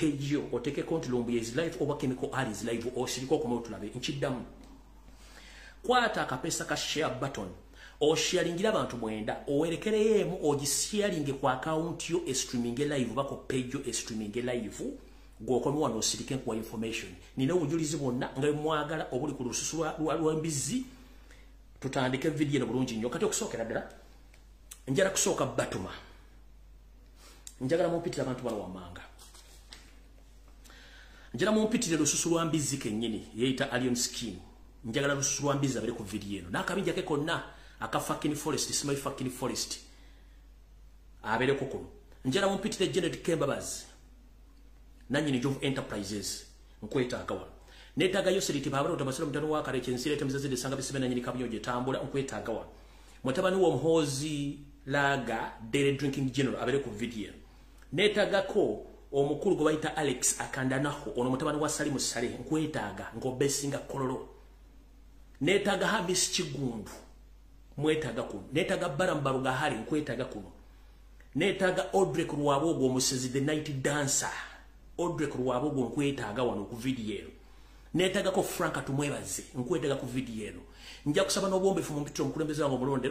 page yo oteke konti Lumbuye is live oba Chemical Ali is live osiriko komo tulabe nchidamu kwata akapesa ka share button o sharingira abantu mwenda owerekereyemu ogisharinge kwa account yo streaming live bako page yo streaming live gwokomwa no sirike kwa information nina ujulizi bonna nga mwagala obuli ku lususu lwa mbizi tutandike video no bulungi nnyo kati okusokera ddala njala kusoka batuma njagala mumpitira abantu balo wamanga njala mumpitira lususu lwa mbizi kennyini yeita alien skin njagala lususu lwa mbizi abere ku video eno nakabinja ke konna aka fucking forest smile fucking forest abere kokolo njala mumpitira Janet Kembabaz nanyi ni Job Enterprises nkweta akawa netaga yoseriti babalo tabasira mutano wa kare chensire temzaze de sanga bisibena nyini kabyoje tambula nkweta akawa mutabani wo mhozi laga daily drinking general abere ku video netaga ko omukuru go bayita Alex akandanaho ono mutabani wa Salimu Sale nkwetaga ngo besinga kololo netaga Hamis Chigundu mwetaga kuno netaga Barambaruga hari nkwetaga kuno netaga Audrey Ruwabogo omusezi the night dancer Audrey Ruwabogo nkwetaga wano ku video netaga ko Franka tumwebaze nkwetaga ku video njja kusaba n'obombe fu mumpitiro mukulembeze wango omulonde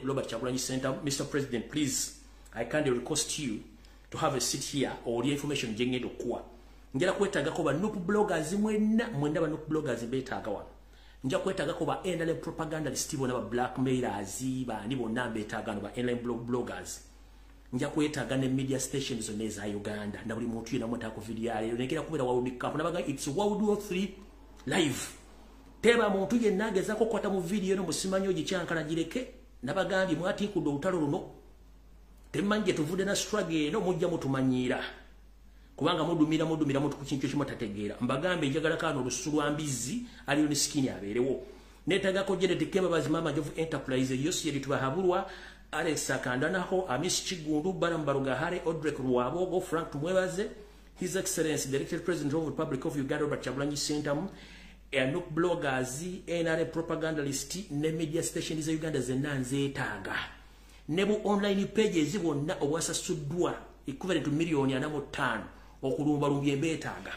Robert Chagulanyi Center. Mr. President, please, I kindly request you to have a seat here or the information jengendo kuwa njala kwetaga ko ba noob bloggers mwenda ba noob bloggers betaga wano njja kwetaga ko ba online propaganda Steve na ba blackmailers ba nibo nambe etaga no ba online bloggers njja kwetaga ne media stations zoneza Uganda na buli muntu yena mwata ku video yale nekera kubera World Cup nabaga it's World War 3 live teba muntu yenna agezako kwata mu video no musimanyo gikyankana gireke nabagambi mwati ku dotalo luno temanje tuvude na struggle no mujja mutumanyira kubanga mudumira mutu ku kintu kimo tategeera mbagambe njagala kano olusulwa mbizi aliyo ni skin aberewo netaga ko Janet Kembabaz mama Job Enterprise yosi yali tubahabulwa Alex Akandanaho Amis Chigundu Barambaruga Hare Audrey Ruwabogo Frank Tumwebaze His Excellency the Elected President of the Republic of Uganda Robert Chagulanyi Center Nook bloggers NRA propagandalist ne media stations za Uganda zenanze etaga nebu online pages bonna obwasasuddwa equivalent to million ana 5 okulumba Lumbuye mbetaga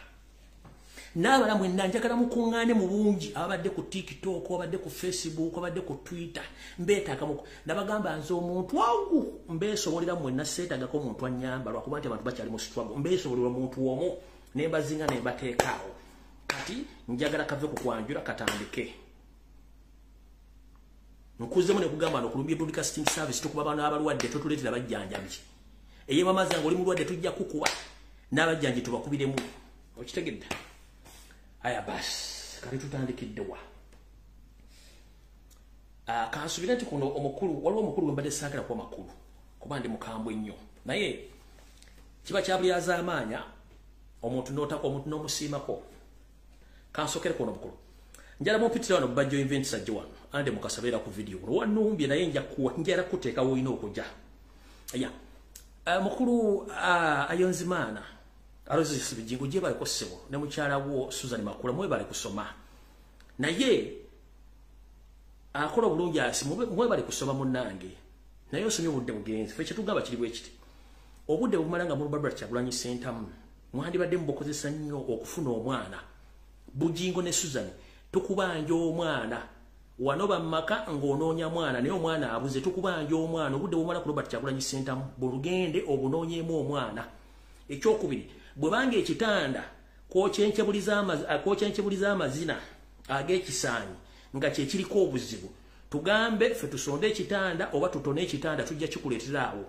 nabala mwenna njagala mukungane mu bungi abadde ku TikTok abadde ku Facebook abadde ku Twitter mbetaga muko nabagamba nzo omuntu wangu mbesobolera mwenna setaga ko omuntu anyamba lwakuba nti abantu bakyali mu struggle mbesobolera omuntu omo nembazinga nembateekaawo kati njagala kave ku kwanjura katandike nkuzemu ne kugamba no Lumbuye Broadcasting Service tukuba bana abalwadde totuletera bajjanjabi eye mama zangu oli mulwadde tujja kukuba n'abajjanji tubakubiremu okitegedde aya bas kati tutandikidde wa kansubira nti kuno omukulu waliwo omukulu wembadde saagala kuba makulu kuba ndi mukambwe nnyo naye kiba kyabulyaza amaanya omuntu n'otako omuntu n'omusiimako kansokere kuno omukulu njala mumpitira wano bajjo events ajja wano ande mukasabira ku video lwanumbye naye njala kuteeka woyina okujja aya mukulu ayonzimana alozi bijingo je bali kosebo ne mukyala wo Susan Makula mwe bali kusoma naye akola bulungi asimu mwe bali kusoma munange naye osomye obudde bugenzi fe kitugaba kiri bwe kiti obudde bumalanga mu Barbara Chagulanyi Center mwandi badde mbokozesa nnyo okufuna omwana bujingo ne Susan tukubanja omwana wanoba maka ngononya mwana naye omwana abuze tukubanja omwana obudde bumala ku Robert Chagulanyi Center bulugende obunonyemu omwana ekyokubiri bwe bange ekitanda kwokyenkebuliza amazina ag'ekisaanyi nga kye kiriko obuzibu tugambe fe tusonde ekitanda oba tutone ekitanda tujja kikuleetera awo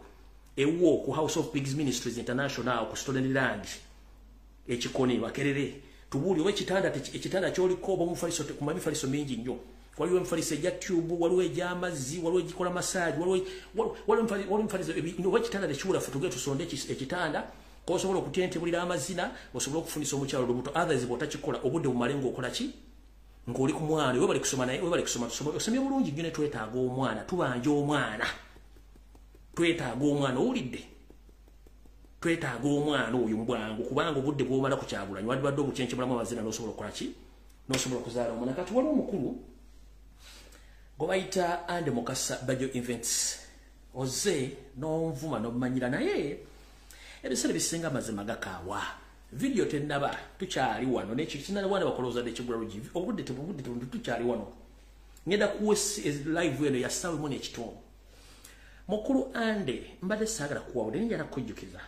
ewo ku House of Pigs Ministries International ku Stolen Land ekikoni bakerere tubuli oba ekitanda kyoliko oba omufaliso ku mifaliso mingi nnyo waliwo emifaliso ejja tube waliwo egy'amazzi waliwo egikola massage waliwo emifaliso oba ekitanda tekiwula fe tugende tusonde ekitanda kosobola okutentebulira amazina osobola okufunisa omukyalo lubuto others botakikola obudde bumale ng'okola ki ng'oli ku mwana we bali kusoma naye we bali kusoma osomye bulungi nnyo ne twetaaga omwana tubanja omwana twetaaga omwana owulidde twetaaga omwana oyo mbwangu kubanga obudde bw'omala ku Kyagulanyi wadibadde obukyenkebulamu amazina n'osobola okukola ki n'osobola okuzaala omwana kati waliwo omukulu gwe bayita Ande Mukasa Bajjo Events oze n'onvuma n'omumanyira naye ebiseera bisinga amazima gakaawa video tenaba tukyali wano n'ekyo kinana wana bakoloza de kigula LUJJI obudde tukyali wano ngenda kuwesi live eno ya sawe mu n'ekitongo mukulu ande mbadde saagala kuwawude njala kujjukiza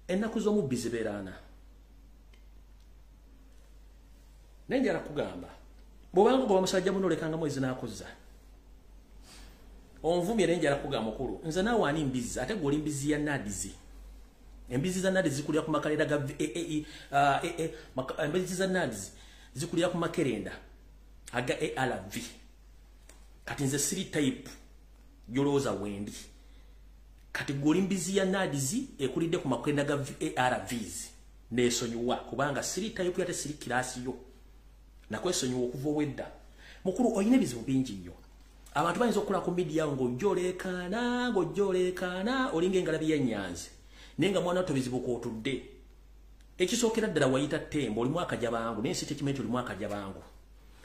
ennaku z'omubbi zibeerana nenjala kugamba bw'obanga gwa musajja muno lekanga mwezi n'akozza onvumye nenjala kugamba mukulu nze naawe ani mbizi ate gwe oli mbizi ya nadizi embizi za nadizi zikulira ku makalenda ga embizi za nadizi zikulira ku makerenda aga ARV kati nze siri type yolooza wendi kati gwe oli mbizi ya nadizi ekulidde ku makalenda ga ARVs neesonyiwa kubanga siri type yate siri kirasi yo nakwesonyiwa okuva owedda mukulu oyina ebizibu bingi nnyo abantu bayinza okula ku media ng'ojolekana olinga engalabi y'ennyanzi naye nga mwana tobizibu kwotudde ekisookera ddala wayita ttembo olimu akajabangu naye si tekimenti olimu akajabangu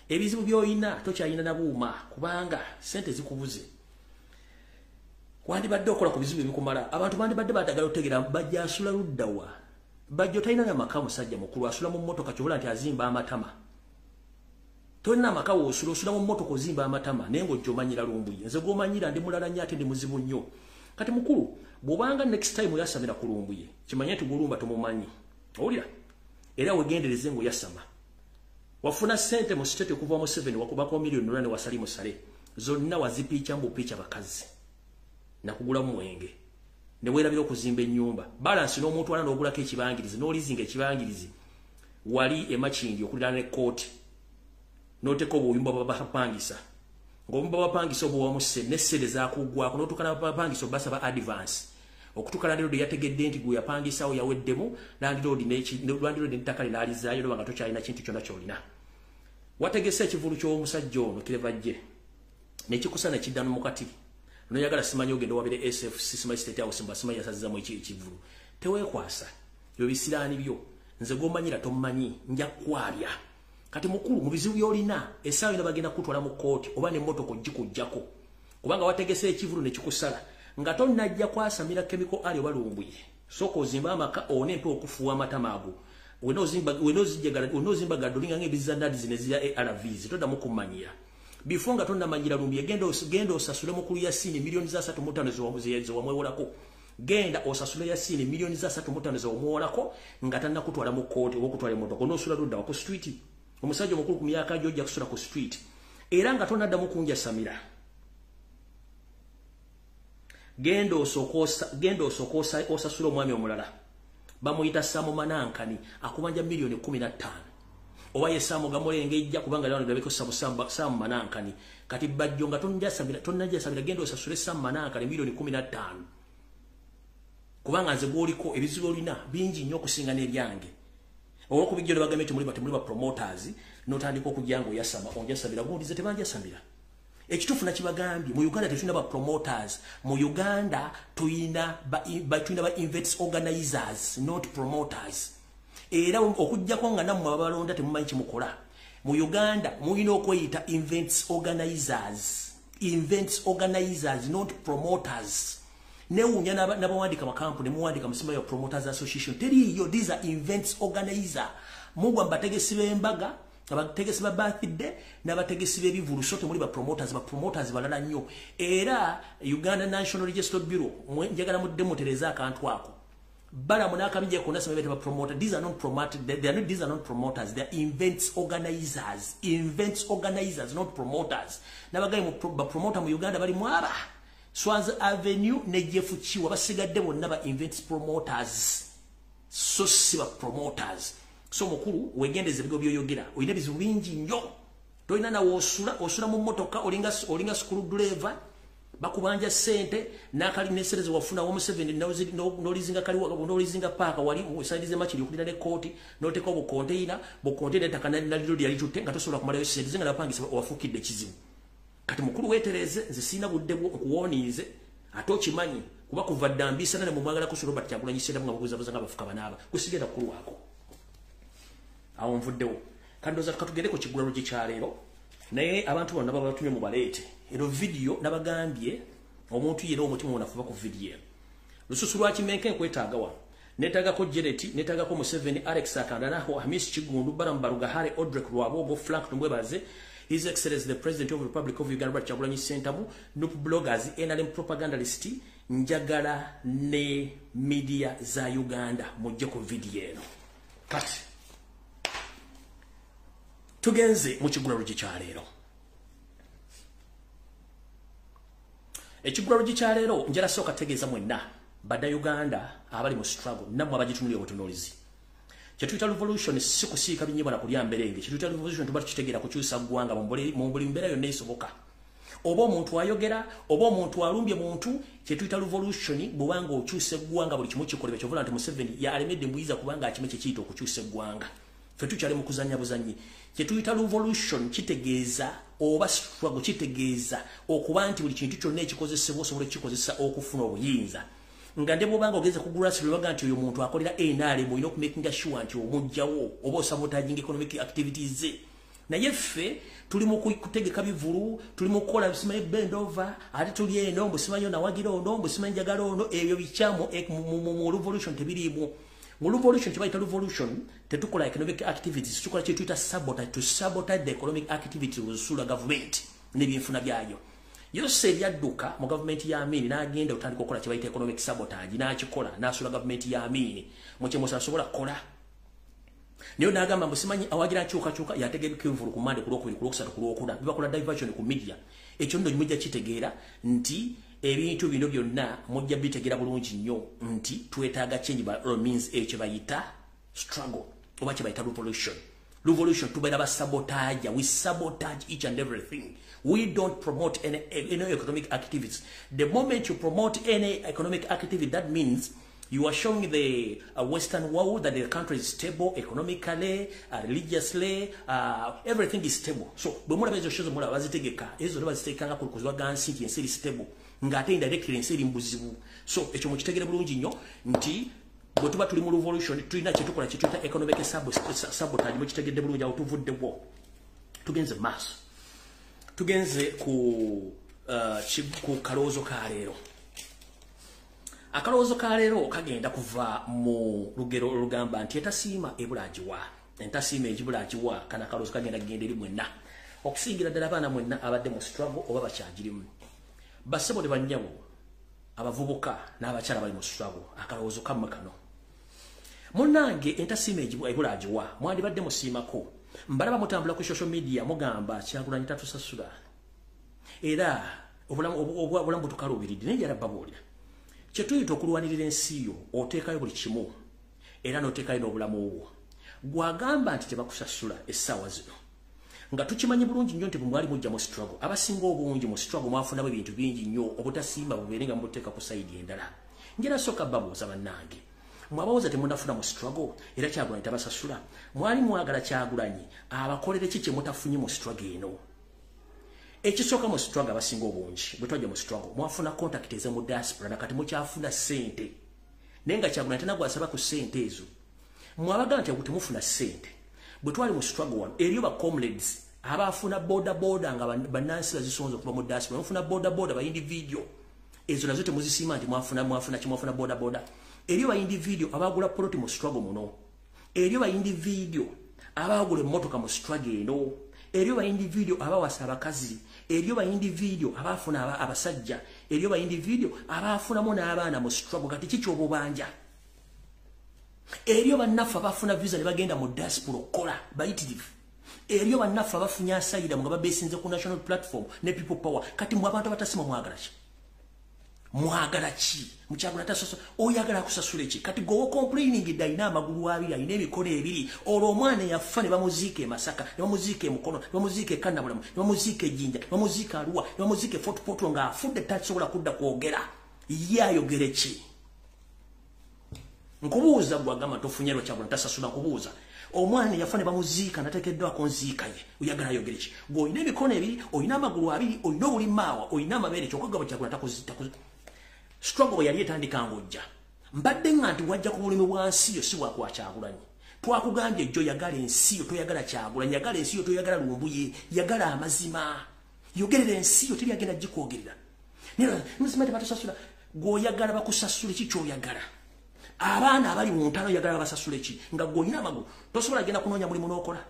ebizibu by'oyina tokyayina na buuma kubanga sente zikubuze wandibadde okola ku bizibu ebikumala abantu bandibadde batagala otegera bajja asula luddawa bajja otalina n'amaka musajja mukulu asula mu mmotoka kyobola nti azimba amatama tolina amaka osula mu mmotoka ozimba amatama naye ng'ojja omanyira Lumbuye nze gw'omanyira ndi mulala nnyo ate ndi muzibu nnyo kati mukulu bw'obanga next time oyasamira ku Lumbuye kimanye nti Gulumba tumumanyi owulira era wegendereze ng'oyasama wafuna sente mu state okuva mu 7 wakubako miliyoni ne wasali musale zonna wazipiica mbupiica bakazi nakugula mu mwenge ne weerabira okuzimba ennyumba balance n'omuntu wala n'ogulako ekibangirizi n'olizinga ekibangirizi wali emakingi okulira ne kooti n'oteka obuyumba babapangisa ng'obuyumba babapangisa obwo wamuse n'essere zaakugwako n'otukana babapangisa obasaba advance okutuka landiroodi yategedde nti gwe yapangisawo yaweddemu landiroodi n'ettaka linaalizaayo noba nga tokyalina kintu kyonna ky'olina wategese ekivulu ky'omusajja ono kirevajje nekikusa nekidda mukati noyagala simanyi ogenda wabire SFC simanyi state house mba simanyi yasazizzamu ekivulu teweekwasa ebyo bisiraani byo nze gw'omanyira tomumanyi nja kwabya kati mukulu mu bizibu by'olina essaawa ina bagenda kutwala mu kooti oba n'emmotoka ogikujjako kubanga wategese ekivulu nekikusala nga tonnajja kwasamira chemical ali oba Lumbuye soko ozimba amaka one empe okufuwa amatama ago wenozimba gadolinga ng'ebiziza ndadi zine zya ARVs toddamu kumanyira before nga tonnamanyira Lumbuye genda osasule mukulu ya sini milioni za 3.5 zewamwewolako genda osasule ya sini milioni za 3.5 zewamwewolako nga tannakutwala mu kooti okutwala emmotoka onoosula ludda ku street omusajja omukulu ku myaka gy'ojja kusula ku street era nga tonnaddamu kunja samira gendo osokosa osasula omwami omulala bamuyita Samu Manankani akubanja milioni 15 oba ye Samu gamulengejja kubanga lano ndabeko Samu Manankani kati bajjo nga tonnajja samira gendo osasule Samu Manankani milioni 15 kubanga nze gwoliko ebizibu olina bingi nnyo okusinga n'ebyange olwokubijjo ne bagambe nti muli ba promoters n'otandika okujja ng'oyasama onjasabira gw'olize tebanjasabira ekitufu nakibagambye mu Uganda tetulina ba promoters mu Uganda tulina ba events organizers not promoters era okujjako nga nammwe abalonda temumanyi kimukola mu Uganda mulina okweyita events organizers not promoters newunya n'abawandika makampuni muwandika musimba ya promoters association teriyo these are events organizer mugwa mbategesi b'embaga abategesi ba birthday n'abategesi b'ebivulu sote muri ba promoters balala nnyo era Uganda National Registered Bureau njagala mu demotereza akantu ako bala munakabije kuna sema bete ba promoter these are not promoters they are events organizers not promoters nabagaye mu ba promoter mu Uganda bali mwaba Swazi Avenue ne Jeff Chiwa basigadde bonna ba events promoters so si ba promoters so mukulu wegendeze bigo byoyogera oyina bizibu bingi nnyo toyina na osula mu motoka olinga school driver bakubanja sente nakali nesereze wafuna wo 7 nolizinga kali nolizinga paka wali usaidize machili okulira ne court noteka obo container takana naliro lyali tutte nga tosobola kumala yose nga lapangisa wafukidde kizibu kati mukulu wetereze nze sina budde bwo kuwonize atokimanyi kuba kuva dambisa nane mumwagala kusoro batya nyisera nga buguza buzanga bafuka banaba kusigenda kulu wako awo mvuddewo kandoza katugende ko kigula LUJJI kyaleero naye abantu bonna babatumye mu baleete ero video nabagambye omuntu yero omutima onafuba ku video lususu lwa kimenke nkwetaaga wano netagako Jereti netagako Museveni Alex Akandana Hamis Chigundu Barambaruga Hare Odrek Rwabogo Frank Tumwebaze His Excellency the President of the Republic of Uganda Kyagulanyi Ssentamu Nup bloggers NRM propagandalist njagala ne media za Uganda mujje ku video eno kati tugenze mu kigula LUJJI kya leero ekigula LUJJI kya leero njala soka tegeeza mwenna bada Uganda abali mu struggle namwe abagitunulira obutunulizi kyetuyita revolution si kusiika binyibona kulya mberenge kyetuyita revolution tuba tukitegera kukyusa ggwanga mu buli mbeera yonna esoboka oba omuntu ayogera oba omuntu alumbye muntu kyetuyita revolution bwanga okyusa ggwanga buli kimu kikolebwa kyovola nti Museveni yalemedde mbuyiza kubanga akime kyekiyita okukyusa ggwanga ffe tukyali mu kuzanya buzanyi kyetuyita revolution kitegeeza oba struggle kitegeeza okuba nti buli kintu kyonna ekikozesebwa osobola okukikozesa okufuna obuyinza nga nde bwobanga ogeze ku grassroots baga nti oyo muntu akolera NRM olina okumakinga sure nti omujjawo oba osabotaging economic activities ze naye ffe tuli mu kutegeka bivulu tuli mu kukola bisimanyi bend over ate tuli eno mbusimanyi nawagira ono mbusimanyi njagala ono ebyo bikyamo mu revolution tebiriimu mu revolution tebayita revolution tetukola economic activities tukola kyetuyita sabotage to sabotage the economic activity olusuula government n'ebyenfuna byayo yose ebyadduka mu government ya Amini n'agenda otandika okukola kyebayita economic sabotage n'akikola n'asula government ya Amini mu kyemusa asobola kukola niyo n'agamba musimanyi awagira akyukakyuka yategeka envulu ku Monday ku Lwokubiri ku Lwokusatu ku Lwokuna bibakola diversion ku media ekyo nno mujja kitegeera nti ebintu bino byonna mujja bitegeera bulungi nnyo nti twetaaga change by all means ekyo bayita struggle oba kye bayita revolution tubeera ba sabotage we sabotage each and everything. We don't promote any economic activities. The moment you promote any economic activity, that means you are showing the Western world that the country is stable economically, religiously, everything is stable. So, bwemula bezo shozo mula bazitegeka, ezo ndo bazitegeka ku kuzwa gansi ki ensiri stable. Ngate indirectly ensiri mbuzibu. So, ekyo mu kitegere bulungi nnyo nti bwe tuba tuli mu revolution tulina kye tukola kye tuyita economic sabotage mu kitegedde bulungi awo tuvuddewo. Tugenze maaso. Tugenze ku kaloozo ka leero. Akaloozo ka leero kagenda kuva mu lugero olugamba nti etasiima ebulaagiwa. Entasiima egibulaagiwa kana kaloozo kagenda kugenda eri mwenna. Okusingira ddala abaana mwenna abadde mu struggle oba bakyagirimu. Bassebo ne bannyawo abavubuka n'abakyala bali mu struggle. Akaloozo kammwe kano. Munnange entasiima ebulaagiwa mwandibadde musiimako. Mbalaba mutambula ku social media mugamba Kyagulanyi tatusasula. Era obulamu butukaluubiridde naye yarabba buulira. Kye tuyita okulwanirira ensi yo oteekayo buli kimu era n'oteekayo n'obulamu obwo. Gwagamba nti tebakusasula essaawa zino. Nga tukimanyi bulungi nnyo nti mwali mujja mu struggle. Abasinga obungi mu struggle mwafunamu ebintu bingi nnyo obutasiima bubeere nga muteeka ku sayidi endala. Njera sooka babuuza bannange. Mwabawuza temunafuna mu struggle era Kyagulanyi tabasasula. Mwali mwagala Kyagulanyi abakolere ki kye mutafunye mu struggle eno. Ekisooka mu struggle abasinga obungi bwe twajja mu struggle mwafuna contact eze mu diaspora nakati mukyafuna ssente. Naye nga Kyagulanyi tenagwasaba ku ssente ezo. Mwabagala nti temufuna ssente. Bwe twali mu struggle wano eriyo ba comrades abafuna boda nga bannansi bazisonza okuva mu diaspora mufuna boda ba individual. Ezo nazo temuzisiima nti mwafuna boda. Eriyo ba individual abagula ploti mu struggle muno. Eriyo ba individual abagula emmotoka mu struggle eno. Eriyo ba individual abawasa abakazi. Eriyo ba individual abafuna abasajja. Eriyo ba individual abafunamu n'abaana mu struggle kati kiki obubanja. Eriyo bannaffe abafuna visa ne bagenda mu diaspora okukola bayitirivu. Eriyo bannaffe abafunya asayida nga babeesinze ku national platform ne people power kati mu abantu abatasima mwagala ki? Mwagala ki? Mukyagula tasoso oyagala kusasula ki? Kati go complaining dayina amagulu abiri ayina emikono ebiri olwo omwana yafa ne bamuziika e Masaka ne bamuziika e Mukono ne bamuziika e Kannabulamu ne bamuziika e Jinja ne bamuziika Arua ne bamuziika e Fort Portal nga afudde tasobola kudda kwogera ye ayogere ki? Nkubuuza gwagamba tofunye lwa Kyagulanyi tasasula nkubuuza omwana yafa ne bamuziika nateekeddwako nziika ye oyagala ayogere ki? Gwe oyina emikono ebiri oyina amagulu abiri oyina obulimaawa oyina amabeere kyokka gaba Kyagulanyi struggle yali etandika ngojja mbadde nga nti wajja ku bulimi bwansi yo si bwakwa Kyagulanyi twakugambye ejjo yagala ensi yo toyagala Kyagulanyi yagala ensi yo toyagala Lumbuye yagala amazima yogerera ensi yo teri agenda gikwogerera nero muzima tebatusasula goyagala bakusasule kikyoyagala abaana abali mu ntalo yagala basasule ki nga gonyina magu tosobola genda kunonya mulimu nokola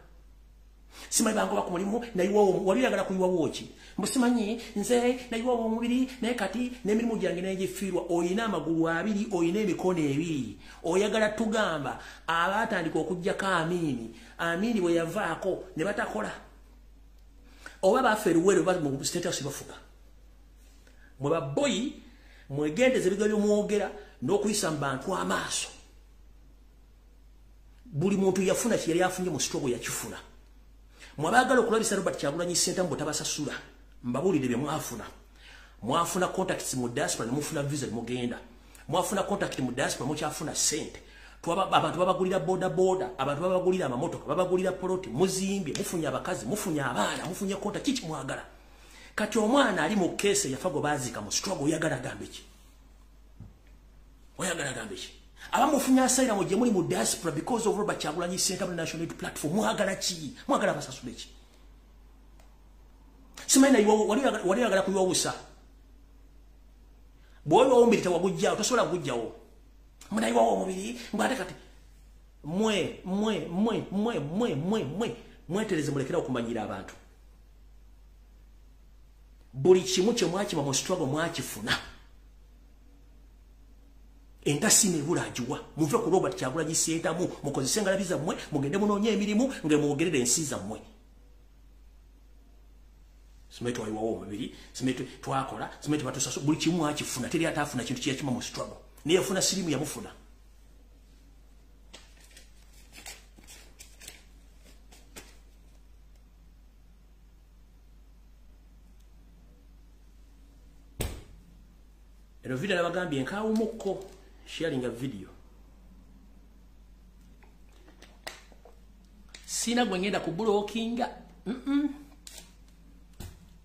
simanyi bango bakumulimu nayiwo wali yagala kuyiwa woki musimanyi nze nayiwo omubiri naye kati n'emirimu gyange n'egifiirwa oyina amagulu abiri oyina emikono ebiri oyagala tugamba abaatandika okujjako Amini bwe yavaako ne batakola oba bafeeruwere bali mu state house bafuga mwe baboyi mwegendeze ebiga by'omwogera n'okuyisa mu bantu amaaso buli muntu yafuna kye yali afunye mu struggle yakifuna mwabagala okulabisa Robert Kyagulanyi Center mbo tabasasula mbabulire bye mwafuna contacts mu diaspora mufuna visa mugenda mwafuna contact mu diaspora mukyafuna sente abantu babagulira boda abantu babagulira amamotoka babagulira poloti muzimbye mufunya abakazi mufunya abaana mufunya contact kiki mwagala kati omwana ali mu case yafago bazika mu struggle yagala gambeki oyagala gambeki abamufunya asayira mu gye muli mu diaspora because of Robert Kyagulanyi Center national platform mwagala ki mwagala basasule ki simaina wali yagala kuyiwawusa bwoyo ombiri tawagujjawo tosobola kugujjawo munayiwawo omubiri ngate kati mwetereze mulekera okumanyira abantu buli kimu kye mwakima mu struggle mwakifuna entasine bulajiwa muve ku Robert Kyagulanyi Center mukozese ngalabiza mmwe mugende munoonye emirimu ngemwogerere ensiza mmwe simeto wayiwawo omubiri simeto twakola simeto batusaso buli kimu mwakifuna teri atafuna kintu kyakima mu struggle niye funa sirimu yamufuna eno video nabagambye nkawo mukko sharing a video sina gwengenda ku blockinga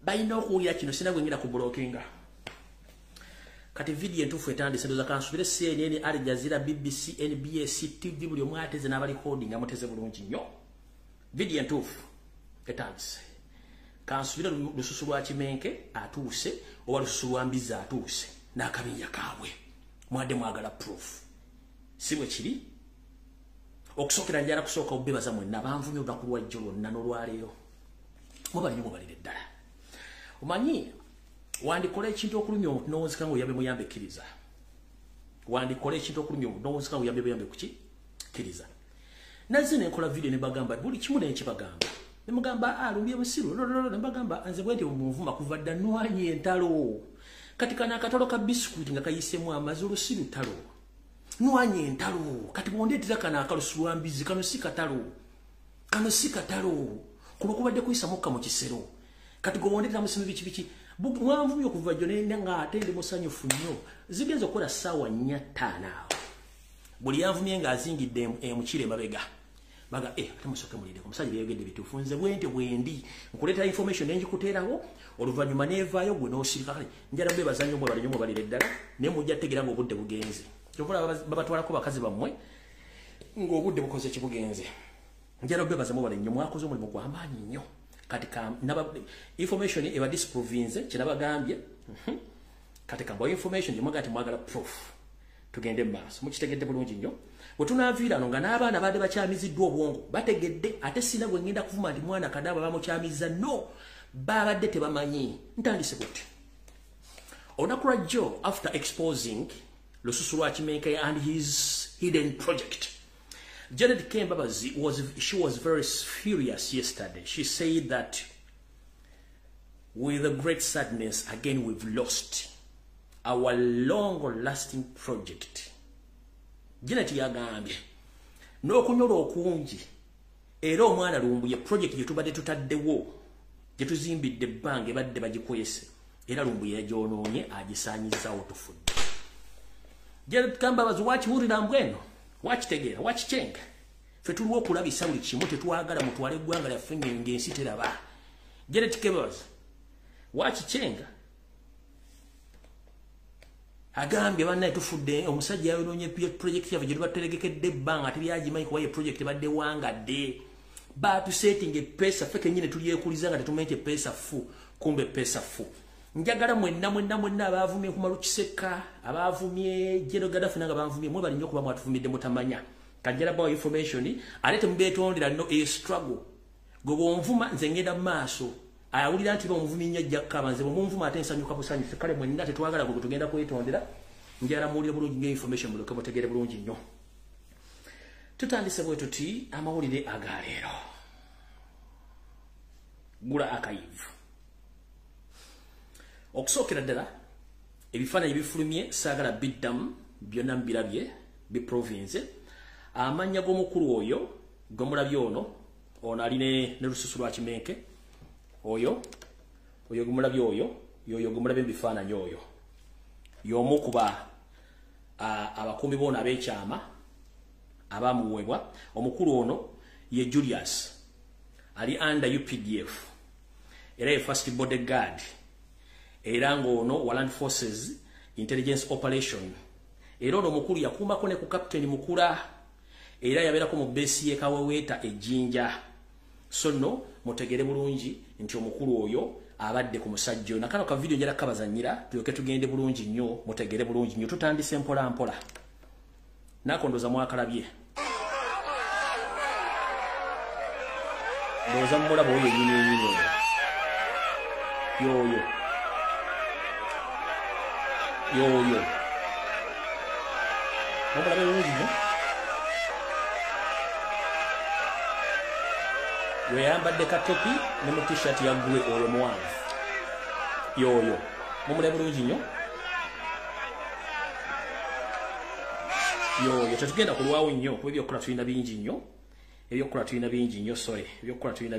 bayina okuwulira kino sina gwengenda ku blockinga kati video entufu etandise ndoza kansubire CNN, Al Jazeera, BBC, NBS, TV buli omwateze n'abali coding amuteze bulungi nnyo video entufu etandise kansubire lususu lwa kimenke atuuse oba lususu lwa mbiza atuuse n'akabinya kaabwe mwade mwagala proof sibwe kiri okusokera njala kusooka obebaza mwenna banvumye olunaku lwajjo lwonna n'olwaleero mubalire ddala omanyi wandikola ekintu okulumya omuntu n'owunzika ng'oyambe muyambe kkiriza wandikola ekintu okulumya omuntu n'owunzika ng'oyambe muyambe kukkiriza nazze ne nkola video ne bagamba buli kimu n'ekibagamba ne mugamba Lumbuye musiru ne bagamba nze bwe ndi omuvuma kuva dda nwanye entalo kati kana akatalo ka biskuiti nga kayisemu amazulu siru talo nwanye entalo kati bondetira kana akalusulwa mbizi kano si katalo kuno kubadde kuyisa mukka mu kisero kati gobondetira musimu biki mwanvumye okuva jjo nga ate ndi musanyufu nnyo zigenza okukola ssaawa 4-5 buli yanvumye ng'azingidde mukire mabega baga ate musooke mulinde omusajja byeyogedde bituufu nze bwendi nkuleetera information nenjikuteerawo oluvannyuma neevaayo gwe n'osirika kale njala bebaza nnyo mwebale nnyo mwebalire ddala naye mujja kutegeera ng'obudde bugenze kyovula babatwalako bakazi bammwe ng'obudde bukoze kibugenze njala bebaza mwebale nnyo mwakoze omulimu gw'amaanyi nnyo kati information eba disprovinze kinabagambye kati kamba information gye mwagala proof tugende maaso mukitegedde bulungi nnyo bwe tunaaviirano nga n'abaana baadde bakyamiziddwa obwongo bategedde ate sina gwe ngenda kuvuma nti mwana kadaaba bamukyamiza no babadde tebamanyi ntandise bweti olunaku lwajjo after exposing lususu lwa kimenke and his hidden project Janet Kembabazi was very furious yesterday. She said that with a great sadness, again we've lost our long-lasting project. Janet yagambye n'okunyola okungi era omwana Lumbuye project gye tubadde tutaddewo gye tuzimbidde ebbanga ebadde bagikwese era Lumbuye yagyonoonye agisaanyizaawo tufudde. Janet Kembabazi wakiwulira mbweno wakitegeera wakicyenga ffe tuliwo okulabisa buli kimu tetwagala mutwale eggwanga lyaffe ng'ensi teraba Janet Kembabazi wakicyenga agambye bannaye tufudde omusajja yayonoonye project yaffe gye tubateregekedde ebbanga ate byagimanyi kuba ye project ebadde wangadde batusetinga epesa ffe kennyini tulyekuliza nga tetumanyi nti epesa fu kumbe epesa fu njagala mwenna abavumye ku Malukiseka abavumye Jero Gaddafi nanga bavumye mwe bali nnyo kuba mwatuvumidde mutamanya kajjala bawa information alete mbetondera no a struggle gobo nvuma nze ngenda maaso ayawulira nti omuvumi nnyo jakka banze mumvuma atensanyuka busanyi kale mwenna tetwagala go tugenda kwetondera njagala muwulire bulungi information muloke mutegere bulungi nnyo tutandise bwe tuti amawulire agaleero gula akayivu okusookera ddala ebifaananyi bifulumye saagala biddamu byonna mbirabye biprovince amanya g'omukulu oyo gomulabye ono ali ne lususu lwa Kimenke oyo gomulabye oyo gomulabye bifaananyi oyo y'omu kuba abakumbi boona ab'ekyama abamuweebwa omukulu ono ye Julius ali under UPDF era ye first bodyguard era ng'ono wa Land Forces Intelligence Operation era ono omukulu yakuumako ne ku Captain Mukula era yabeerako mu besi ye Kaweweeta ejjinja so no mutegere bulungi nti omukulu oyo abadde ku musajja na kano ka video njala kabazanyira tuyoke tugende bulungi nnyo mutegere bulungi nnyo tutandise mpola mpola nakondoza mwakalabye ndoza mmola boyo nyinyi yo mumulabe bulungi nnyo we yambadde katopi ne mu t-shirt ya gwe oyo muwanvu yo mumulabe bulungi nnyo yo tetugenda kulwawo nnyo kuba ebyokukola tulina bingi nnyo ebyokukola tulina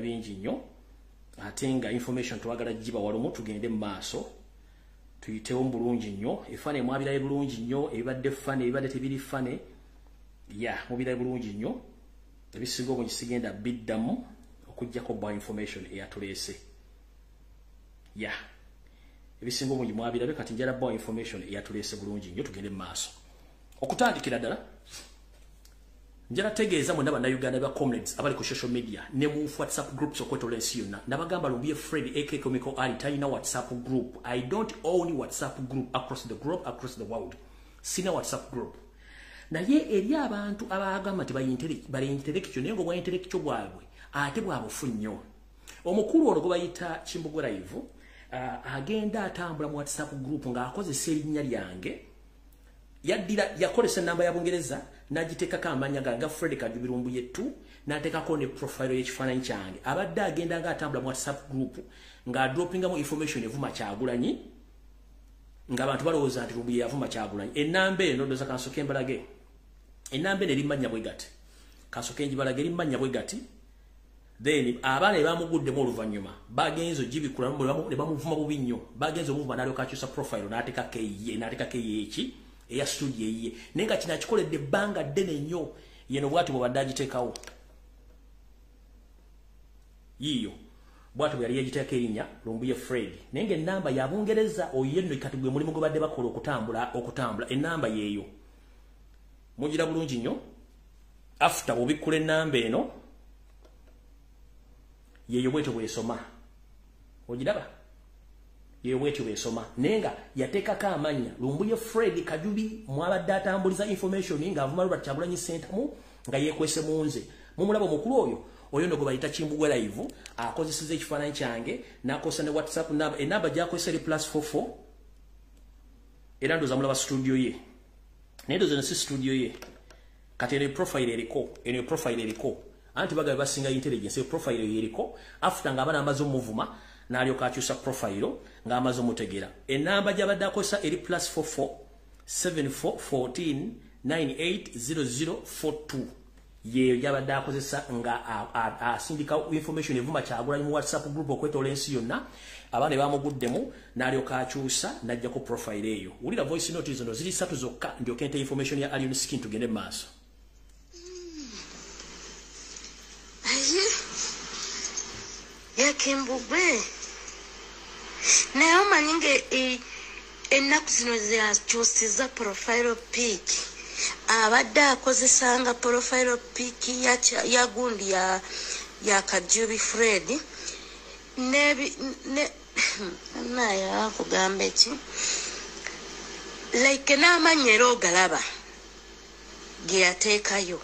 bingi nnyo ate nga information twagala giba walumu tugende mu maaso tuyitewo bulungi nnyo efane mwabiraye bulungi nnyo ebibadde fane ebibadde tebiri fane mubiraye bulungi nnyo ebisinga obungi sigenda biddamu okujjako ba information eyatuleese ebisinga obungi mwabirabe kati njala ba information eyatuleese bulungi nnyo tugende mu maaso okutandikira ddala njala tegeeza mwenna bannayuganda ba comrades abali ku social media ne mu WhatsApp groups okwetola ensi yonna nabagamba Lumbuye Fred AK Comical Ali talina WhatsApp group. I don't own WhatsApp group across the globe, across the world. Sina WhatsApp group. Naye eri abantu abagamba nti bali intellectual naye ngo bwa intellectual bwabwe ate bwabufu nnyo. Omukulu olwo bayita Kimbugwe Live agenda atambula mu WhatsApp group ng'akozesa erinnya lyange yakolesa namba ya Bungereza nagitekako amanya ga Fred Kadubirumbuye 2 natekako ne profile y'ekifaananyi kyange abadde agenda ng'atambula mu WhatsApp group ng'adropingamu information evuma Kyagulanyi ng'abantu balowooza nti Lumbuye yavuma Kyagulanyi ennamba eno ndoza kansoke embalage ennamba eno erimanya bwe gati kansoke njibalage erimanya bwe gati then abaana ebamuguddemu oluvannyuma bagenzo gibikula ne bamuvuma bubi nnyo bagenzo omuvuma n'alyoka akyusa profile n'atekako eye eki eya studio yiye nenga kina kikoledde banga ddene nnyo yeno bwatu bwabadde agiteekawo yiyo bwatu bwe yali yagiteeka erinnya Lumbuye Fred nenge ennamba ya Bungereza oyo nno kati gwe mulimu gwe badde bakola okutambula ennamba yeeyo mugira bulungi nnyo after bubikula ennamba eno yeeyo bwetyo bwesoma ogiraba yeeyo bwetyo bwesoma nenga yateekako amanya Lumbuye Fred Kajubi mwabadde atambuliza information ng'avuma Robert Kyagulanyi Center nga yeekwese munze mumulaba omukulu oyo ndo gwe bayita Kimbugwe Live akozeseza ekifaananyi kyange n'akozesa ne WhatsApp namba enamba gy'akozesa eri +44 era ndoza mulaba studio ye naye ndoza ne si studio ye kati eno profile eriko anti bagabe basinga intelligence profile yeriko after ng'abaana amaze omuvuma n'alyoka akyusa profile ng'amaze omutegera enamba gy'abadde akozesa eri +44 7414 980042 yeyo gy'abadde akozesa nga asindika information evuma Kyagulanyi mu WhatsApp group okwetola ensi yonna abaana bamuguddemu n'alyoka akyusa n'ajjako profile eyo wulira voice note zo ziri 3 zokka ndyoke nte information ya Alien Skin tugende mu maaso. Ya Kimbugwe naye omanyi ennaku zino zakyusiza profile pic abadde akozesanga profile pic ya gundi ya Kajubi Fred munaya kugamba eki like n'amanyero galaba ge yateekayo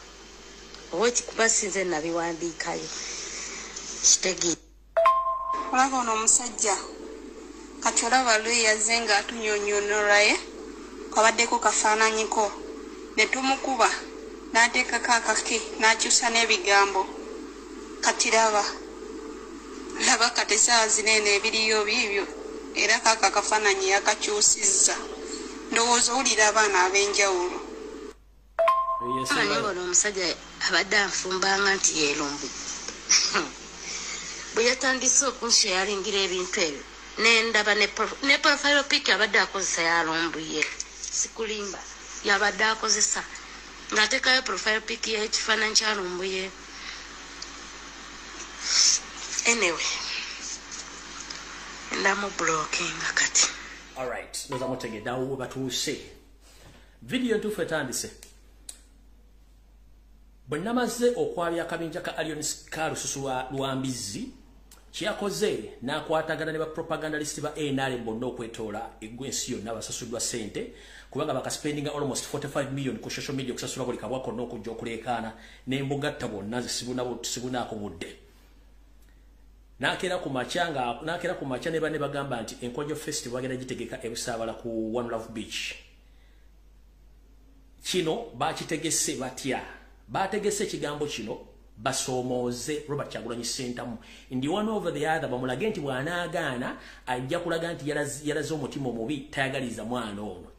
oweki kuba sinze nabiwandiikayo kitegi olaba ono omusajja kati olaba lwe yazze nga atunyonyonoraye kabaddeko kafaananyiko ne tumukuba n'ateekako akake n'akyusa n'ebigambo kati laba kati essaawa zinene ebiriyo biibyo era kaaka kafaananyi yakakyusizza ndowooza owulira abaana ab'enjawulo amanyi omusajja abadde anfumbanga nti yeelumbu bwe yatandise okunsheyalingira ebintu ebyo nendaba ne profile pic abadde akozesa yalumbuye sikulimba yabadde akozesa ng'ateekayo profile pic y'ekifaananyi kyalumbuye anyway ndamu blocking kati alright noza mutegedde awo batuuse video entuufu etandise bwe namaze okwabya akabinja ka Alionska Lususu lwa Mbizzi kyakoze n'akwatagana ne bapropagandalisti ba NRM bonna okwetoola eggwensi yonna basasuddwa ssente kubanga bakaspendinga almost 45 million ku social media okusasula buli kabwako n'okujja okuleekaana n'embugatta bonna zisibunaako budde nakera ku macha ne bane bagamba nti Enkojo Festival bagenda gitegeka ebusaabala ku One Love Beach. Kino bakitegese batya bategese ekigambo kino basoomoze Robert Kyagulanyi Ssentamu ndi one over the other bamulage nti bw'anaagaana ajja kulaga nti yalaze omutima omubi tayagaliza mwana ono.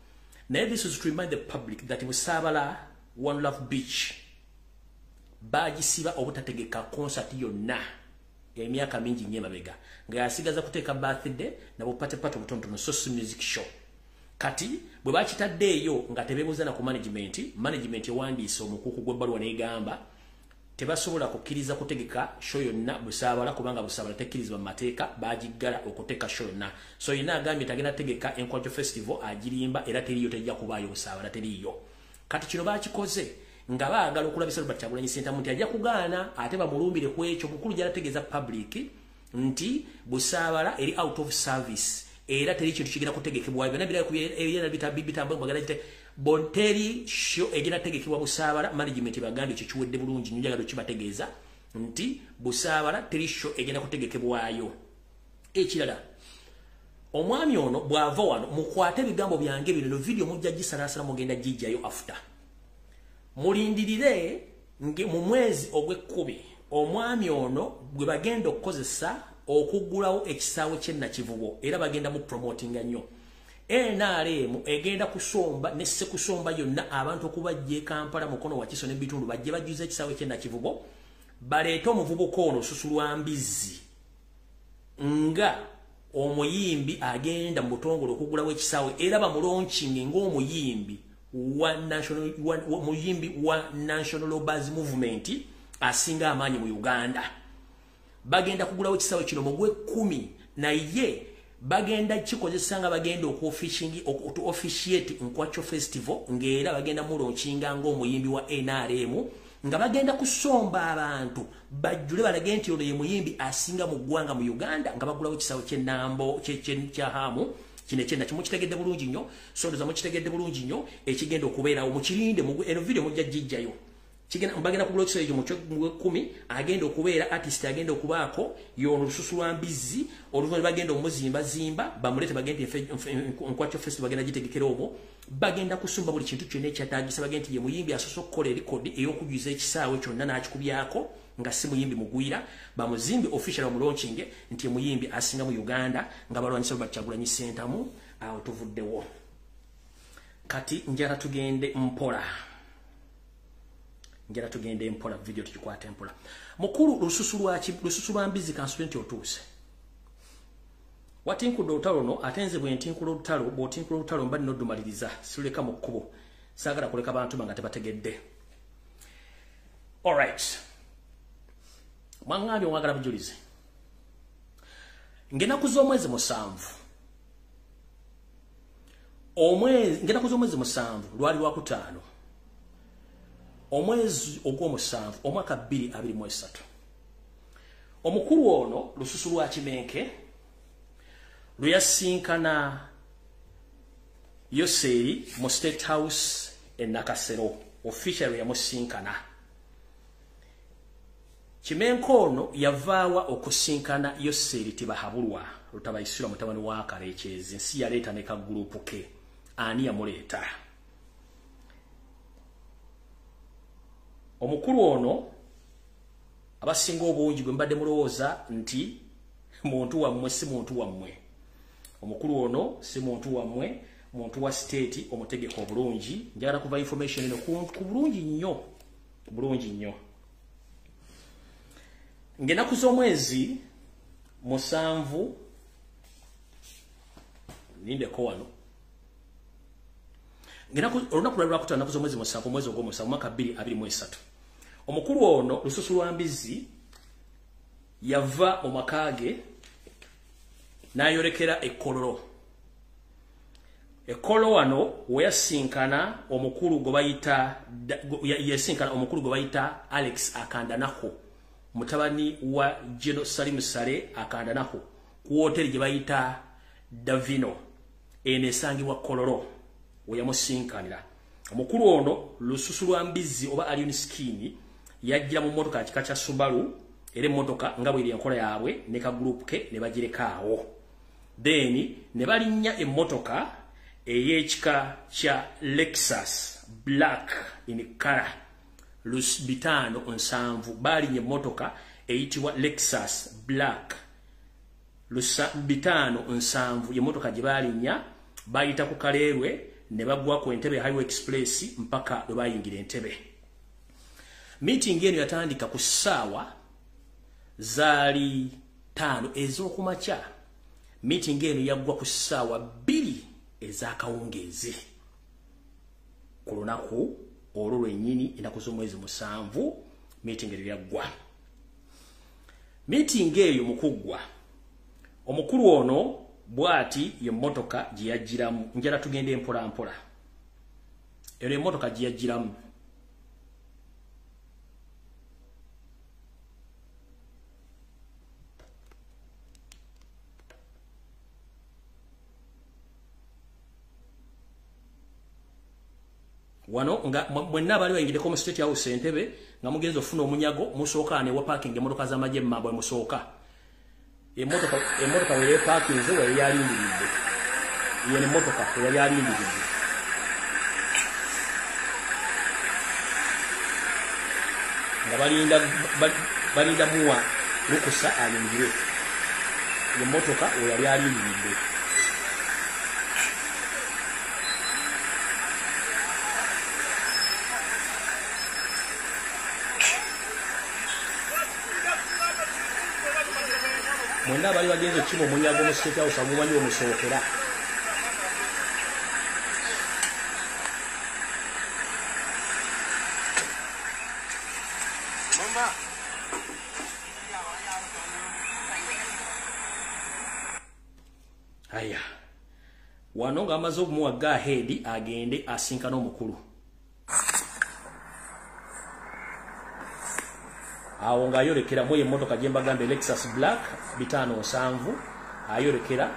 Now this is to remind the public that Busaabala One Love Beach bagisiba obutategeka concert yonna emyaka mingi nnyo emabega nga yasigaza kuteeka birthday na bupatepate obutonotono social music show. Kati bwe bakitaddeeyo nga tebeebuuza na ku management ewandiise omukuku gw'ebbaluwa n'egamba tebasobola kukkiriza kutegeka show yonna Busaabala kubanga Busaabala tekkirizibwa mu mateeka bagiggala okuteeka show yonna. So yina agambye tagenda tegeka Enkojo Festival agirimba era teriyo tejja kubaayo Busaabala teriyo. Kati kino bakikoze nga baagala okulabisa Robert Kyagulanyi Ssentamu nti ajja kugaana ate bamulumbire ku ekyo mukulu gy'alategeeza public nti Busaabala eri out of service era teri kintu kigenda kutegekebwa byonna bira bitambo mbagala kite bonteri show egenda tegekebwa Busaabala management bagambye ekyo kiwedde bulungi nnyo njagala kibategeeza nti Busaabala teri show egenda kutegekebwayo. Ekirala omwami ono bw'ava wano mukwate ebigambo byange bino video mujja gisalaasala mugenda gijjayo after mulindirire mu mwezi ogw'ekkubi omwami ono gwe bagenda okukozesa okuggulawo ekisaawe ky'ennakivubo era bagenda mu promotinga nnyo. NRM egenda kusomba ne ssekusomba yonna abantu okubajja e Kampala mukono wa Kiso n'ebitundu bajje bajjuza ekisaawe ky'ennakivubo baleete omuvubuka ono Lususu lwa Mbizzi nga omuyimbi agenda mu butongole okuggulawo ekisaawe era bamulonkinge ng'omuyimbi wa National Buzz Movement asinga amaanyi mu Uganda. Bagenda kugulawo ekisaawe kino mu Gw'ekkumi naye bagenda kikozesa nga bagenda officiate Nkwacho Festival ng'era bagenda mulonkinga ng'omuyimbi wa NRM nga bagenda kusomba abantu bajjule balage nti ono ye muyimbi asinga mu ggwanga mu Uganda nga bagulawo ekisaawe ky'ennambo kyahamu kino ekyenna kimukitegedde bulungi nnyo sondoza mukitegedde bulungi nnyo ekigenda okubeerawo mukirinde eno video mujja gijjayo bagenda kugula ekisaawe ekyo mu Gw'ekkumi agenda okubeera artist agenda okubaako y'ono Lususu lwa Mbizzi oluvannyuma bagenda omuzimba bamulete bagenda Nkwacho Festival bagenda gitegekera omwo bagenda kusumba buli kintu kyonna ekyataagisa bagenda nti ye muyimbi asoose okukola erikodi ey'okujuza ekisaawe kyonna n'akikubyako nga si muyimbi mugwira bamuzimbi official omulonkinge nti ye muyimbi asinga mu Uganda nga balwanyisa Robert Kyagulanyi Ssentamu awo tuvuddewo. Kati njala tugende mpola video tukikwate mpola. Mukulu Lususu lwa Mbizzi constituency otuuse watinkudde olutalo no atenze bwe ntinkula olutalo mba nino dumaliriza sileka mu kkubo saagala kuleka bantu banga tebategedde. Alright mwangambye mwagala bujulize ngenaku z'omwezi musanvu lwali Lwakutaano omwezi ogw'omusanvu omwaka 2023 omukulu ono Lususu lwa Kimenke luyasinkana Yoseri mu State House in Nakasero officially yamusinkana Kimenkono yavaawa okusinkana Yoseri tibahabulwa lutabayisira mutabani wa Karekyezi nsi yaleeta ne ka group ke ani yamuleeta omukulu ono abasinga obungi gwe mbadde mulowooza nti muntu wammwe si muntu wammwe omukulu ono si muntu wammwe muntu wa state omutegeko obulungi njagala kuva information eno ku bulungi nnyo ng'ennaku z'omwezi 7 nindeko wano olunaku lwakutana ennaku z'omwezi 7 mwezi ogw'omusanvu mwaka 2023 omukulu ono lususu lwa mbizi yava mu makaage n'ayolekera ekkololo wano weyasinkana omukulu gwe bayita Alex Akandanaho mutabani wa Jeno Salim Sale Akandanaho ku hoteli gye bayita Davino enesangibwa Kololo weyamusinkanira omukulu ono lususu lwa mbizi oba Alien Skin yajja mu motoka kika kya Subaru ere motoka nga bwiri enkola yaabwe ne ka group ke ne bagirekawo then ne balinnya emmotoka ey'ekika kya Lexus black in color Lusbitano 7 balinnya emmotoka eyitibwa Lexus black Lusbitano 7 ye motoka gye balinnya bayita ku Kaleerwe ne bagwa ku Entebbe Highway Express mpaka lwe bayingira Entebbe. Meeting eno yatandika ku ssaawa zaali 5 ez'okumakya. Meeting eno yaggwa ku ssaawa 2 ez'akawungeezi. Ku lunaku olwo lwennyini ennaku z'omwezi 7 meeting eno yaggwa. Meeting eyo mukuggwa omukulu ono bwati ye motoka gye yajjiramu njala tugende mpola mpola. Ero emotoka gye yajjiramu wano nga mwenna abali bayingireko mu State House Entebbe nga mugenzo ofuna omunyago musooka ne wa parking emotoka z'amagye mmabwe musooka. Emotoka wele parking ze wele yalindiridde. Yene motoka wele yalindiridde. Nga balinda muwa lukusa alingire. Ye motoka wele yalindiridde. Mwenda bali bagenze kimo munyago mu State House amumanyi omusookera. Mamba. Aya. Wano nga amaze okumuwa go ahead agende asinkana omukulu. Awo nga ayolekera mu emotoka gye mbagambe Lexus Black 507 ayolekera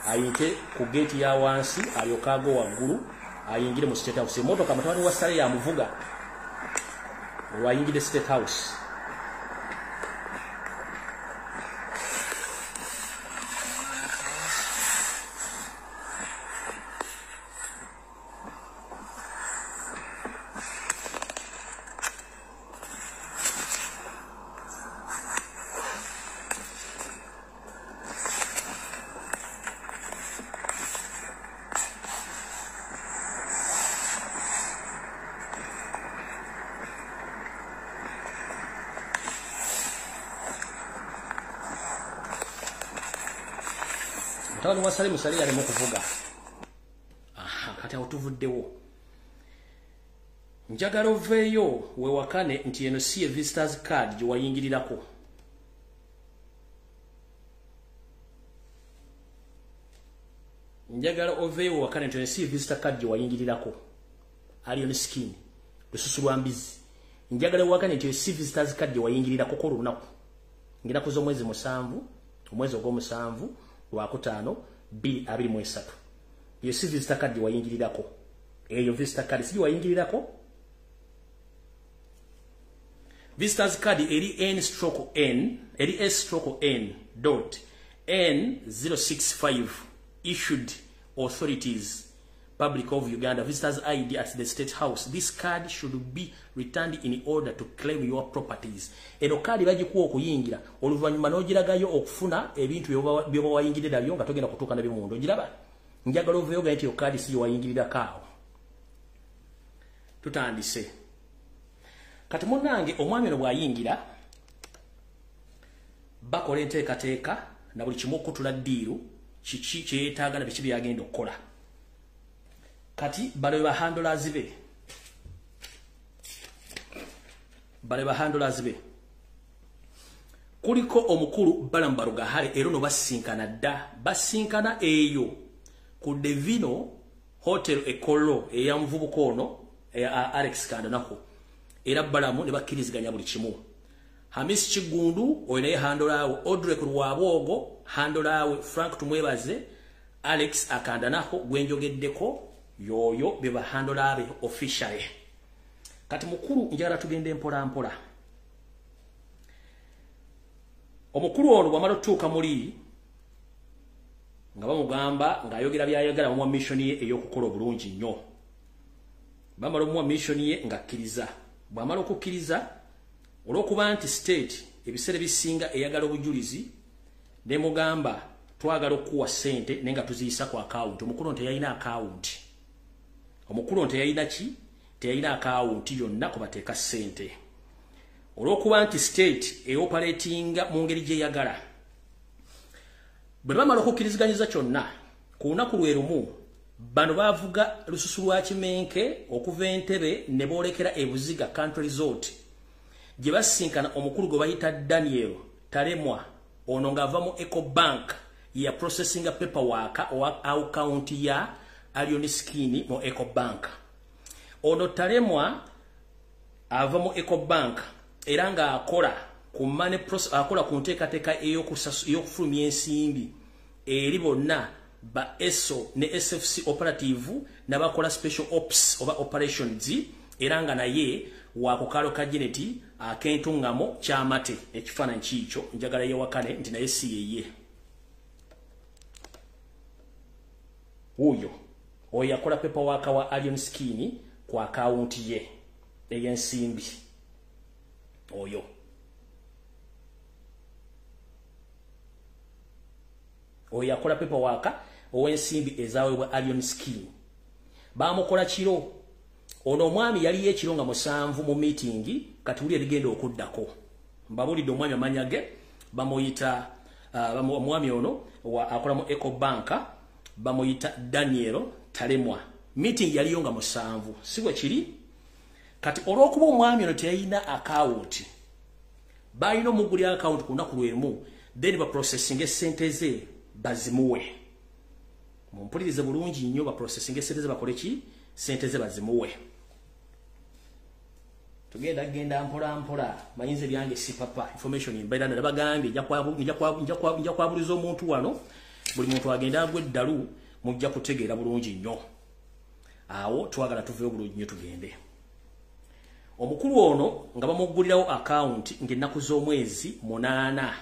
ayinke ku gate ya wansi alyokago waggulu ayingire mu State House. Emotoka mutwani wa Sale ya muvuga wayingire State House. Tawali wasale musale yali mu kuvuga. Aha, kati awutuvuddewo. Njagala oveeyo weewakane nti eno si visitors card gye wayingirirako. Njagala oveeyo weewakane nti eno si visitor card gye wayingirirako. Alien Skin. Lususu lwa mbizi. Njagala weewakane nti eno si visitors card gye wayingirirako ko lunaku. Ngiraku z'omwezi 7, omwezi ogw'omusanvu Lwakutaano B23 yo si visitor card wayingirirako eyo visitor card si wayingirirako visitors card eri N/N eri S/N dot N065 issued authorities Public of Uganda visitors ID at the State House. This card should be returned in order to claim your properties. Eno card bagikuwa okuyingira oluvanyuma n'ogiragayo okufuna ebintu byoba wayingirira byo nga togenda kutuuka na bimundo giraba njagala oveyo ga nti yo card si wayingirira kaawo tutandise kati munange omwami no bwayingira bakola enteekateeka na buli kimu okutula ddiiru kiki kyetaaga na biki byagenda okukola kati bale ba handlers be kuliko omukulu balambaruga hale ero no basinkana dda basinkana eyo ku Bino hotel ekolo eyamvubuko ono Alex Kandanako era balamu ne bakkiriziganya buli kimu Hamis Chigundu oyinaye handolawe Audrey Kurwabwogo handolawe Frank Tumwebaze Alex Akandanako gwenjogeddeko yoyo beba handolawe officially kati mukuru njagala tugende mpola mpola omukuru ono bwamala tuuka muli nga bamugamba ng'ayogera byayagala mu mission ye ey'okukola obulungi nnyo bamala mu mission ye ng'akkiriza bwamala okukkiriza olw'okuba nti state ebiseera bisinga eyagala obujulizi ne mugamba twagala okuwa ssente naye nga tuziyisa ku account omukulu nti yalina account omukulu nti yalina ki teyalina account yonna kubateeka ssente olw'okuba nti state eoperatinga mu ngeri gye yagala bwe bamala okukkirizganyiza kyonna ku lunaku lwe lumu bano bavuga lususu lwa Kimenke okuva Entebbe ne boolekera ebuziga country resort gye basinkana omukulu gwe bayita Daniel Talemwa ono ng'ava mu Ecobank ya processing paperwork owa account ya Alioni Skini mu Ecobank ono Talemwa ava mu Ecobank era nga akola ku money process akola ku nteekateeka ey'okufulumya ensimbi eri bonna ba ESO ne SFC operative n'abakola special ops oba operations era nga naye wakukalo ka geneti akentungamo kyamate ekifaananyi kiikyo njagala yewakane nti naye si yeye oyo yakola paperwork wa Alion Skini ku account ye ey'ensimbi oyo yakola paperwork ow'ensimbi ezaweebwa Alion Skini bamukola kiro ono omwami yali yekiro nga 7 mu meeting kati uli erigenda okuddako mbabulidde omwami amanyage bamuyita omwami ono akola mu Ecobank bamuyita Daniel Talemwa meeting yali yonga 7 sigwe kiri kati olw'okuba omwami ono teyalina account balina omugulira account ku lunaku lwemu then ba processing essente ze bazimuwe mumpulirize bulungi nnyo ba processing essente ze bakole ki sente ze bazimuwe tugenda mpola mpola mayinze byange si papa information imbaira na bagambye nja kwabuliza omuntu wano buli muntu agenda agwe ddalu mujja kutegeera bulungi nnyo awo twagala tuveyo bulungi nnyo tugende omukulu ono nga bamugulirawo account ng'ennaku z'omwezi 8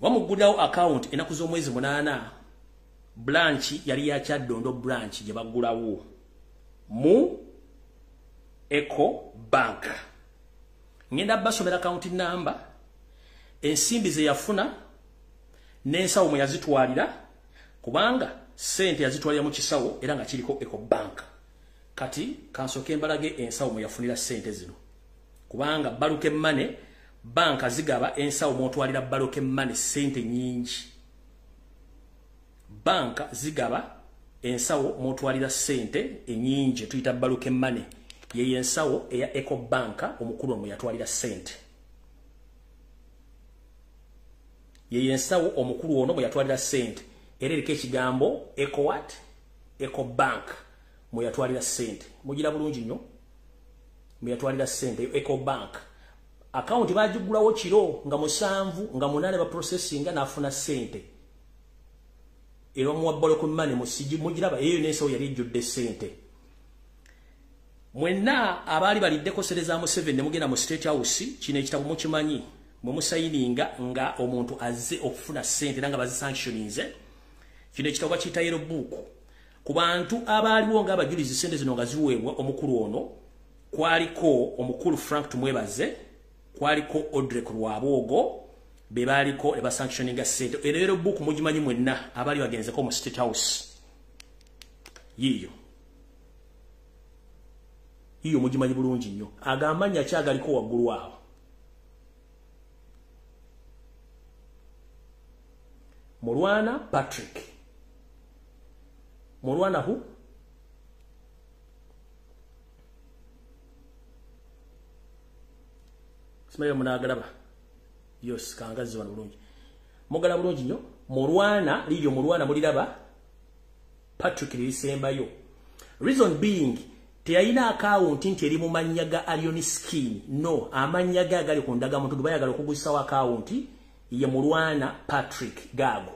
bamugulirawo account ennaku z'omwezi 8 branch yali ya Kyaddondo branch gye bagulawo mu Ecobank ngenda basomera account number ensimbi ze yafuna n'ensawo mwe yazitwalira kubanga sente yazitwalira mu kisawo era nga kiriko Ecobank kati kansoke mbalage ensawo mwe yafunira sente zino kubanga baluke money banka zigaba ensawo mwotwalira baluke money sente nyingi banka zigaba ensawo mwotwalira sente enyingi tuyita baluke money ye ensawo eya Ecobank omukulu omwe yatwalira sente ye ensawo omukulu ono mwe yatwalira sente era eriko ekigambo Ecobank mwe yatwalira sente mugira bulungi nnyo mwe yatwalira sente Ecobank account bajigulawo kiro nga 7 nga 8 ba processing na afuna sente ero muwabbalo ku mane musiji mugiraba eyo nenso yali judde sente mwenna abali balideko sereza mu 7 ne mugenda mu State House kine ekitabo mukimanyi mu musayininga nga omuntu azze okufuna sente nanga bazi sanctioninze kine ekitabo bakita yero book ku bantu abaliwo nga abajulizi sente zino nga ziweebwa omukulu ono kwaliko omukulu Frank Tumwebaze kwaliko Audrey Kulwabogo bebaliko eba sanctioninga sente erero book mujimanyi mwenna abali bagenze ko mu State House yiyo mujimanyi bulungi nnyo agamanya kyagaliko waggulu awo Mulwana Patrick Mulwana hu Simayo munagalaba yos kangazi wano bulungi mugala bulungi nnyo Mulwana liyo Mulwana muliraba Patrick lisembayo reason being teyina account nti eri mu manya ga Alion Skin no amanya ga gali ku ndaga muntu bayagala okugusisa wa account ye Mulwana Patrick gago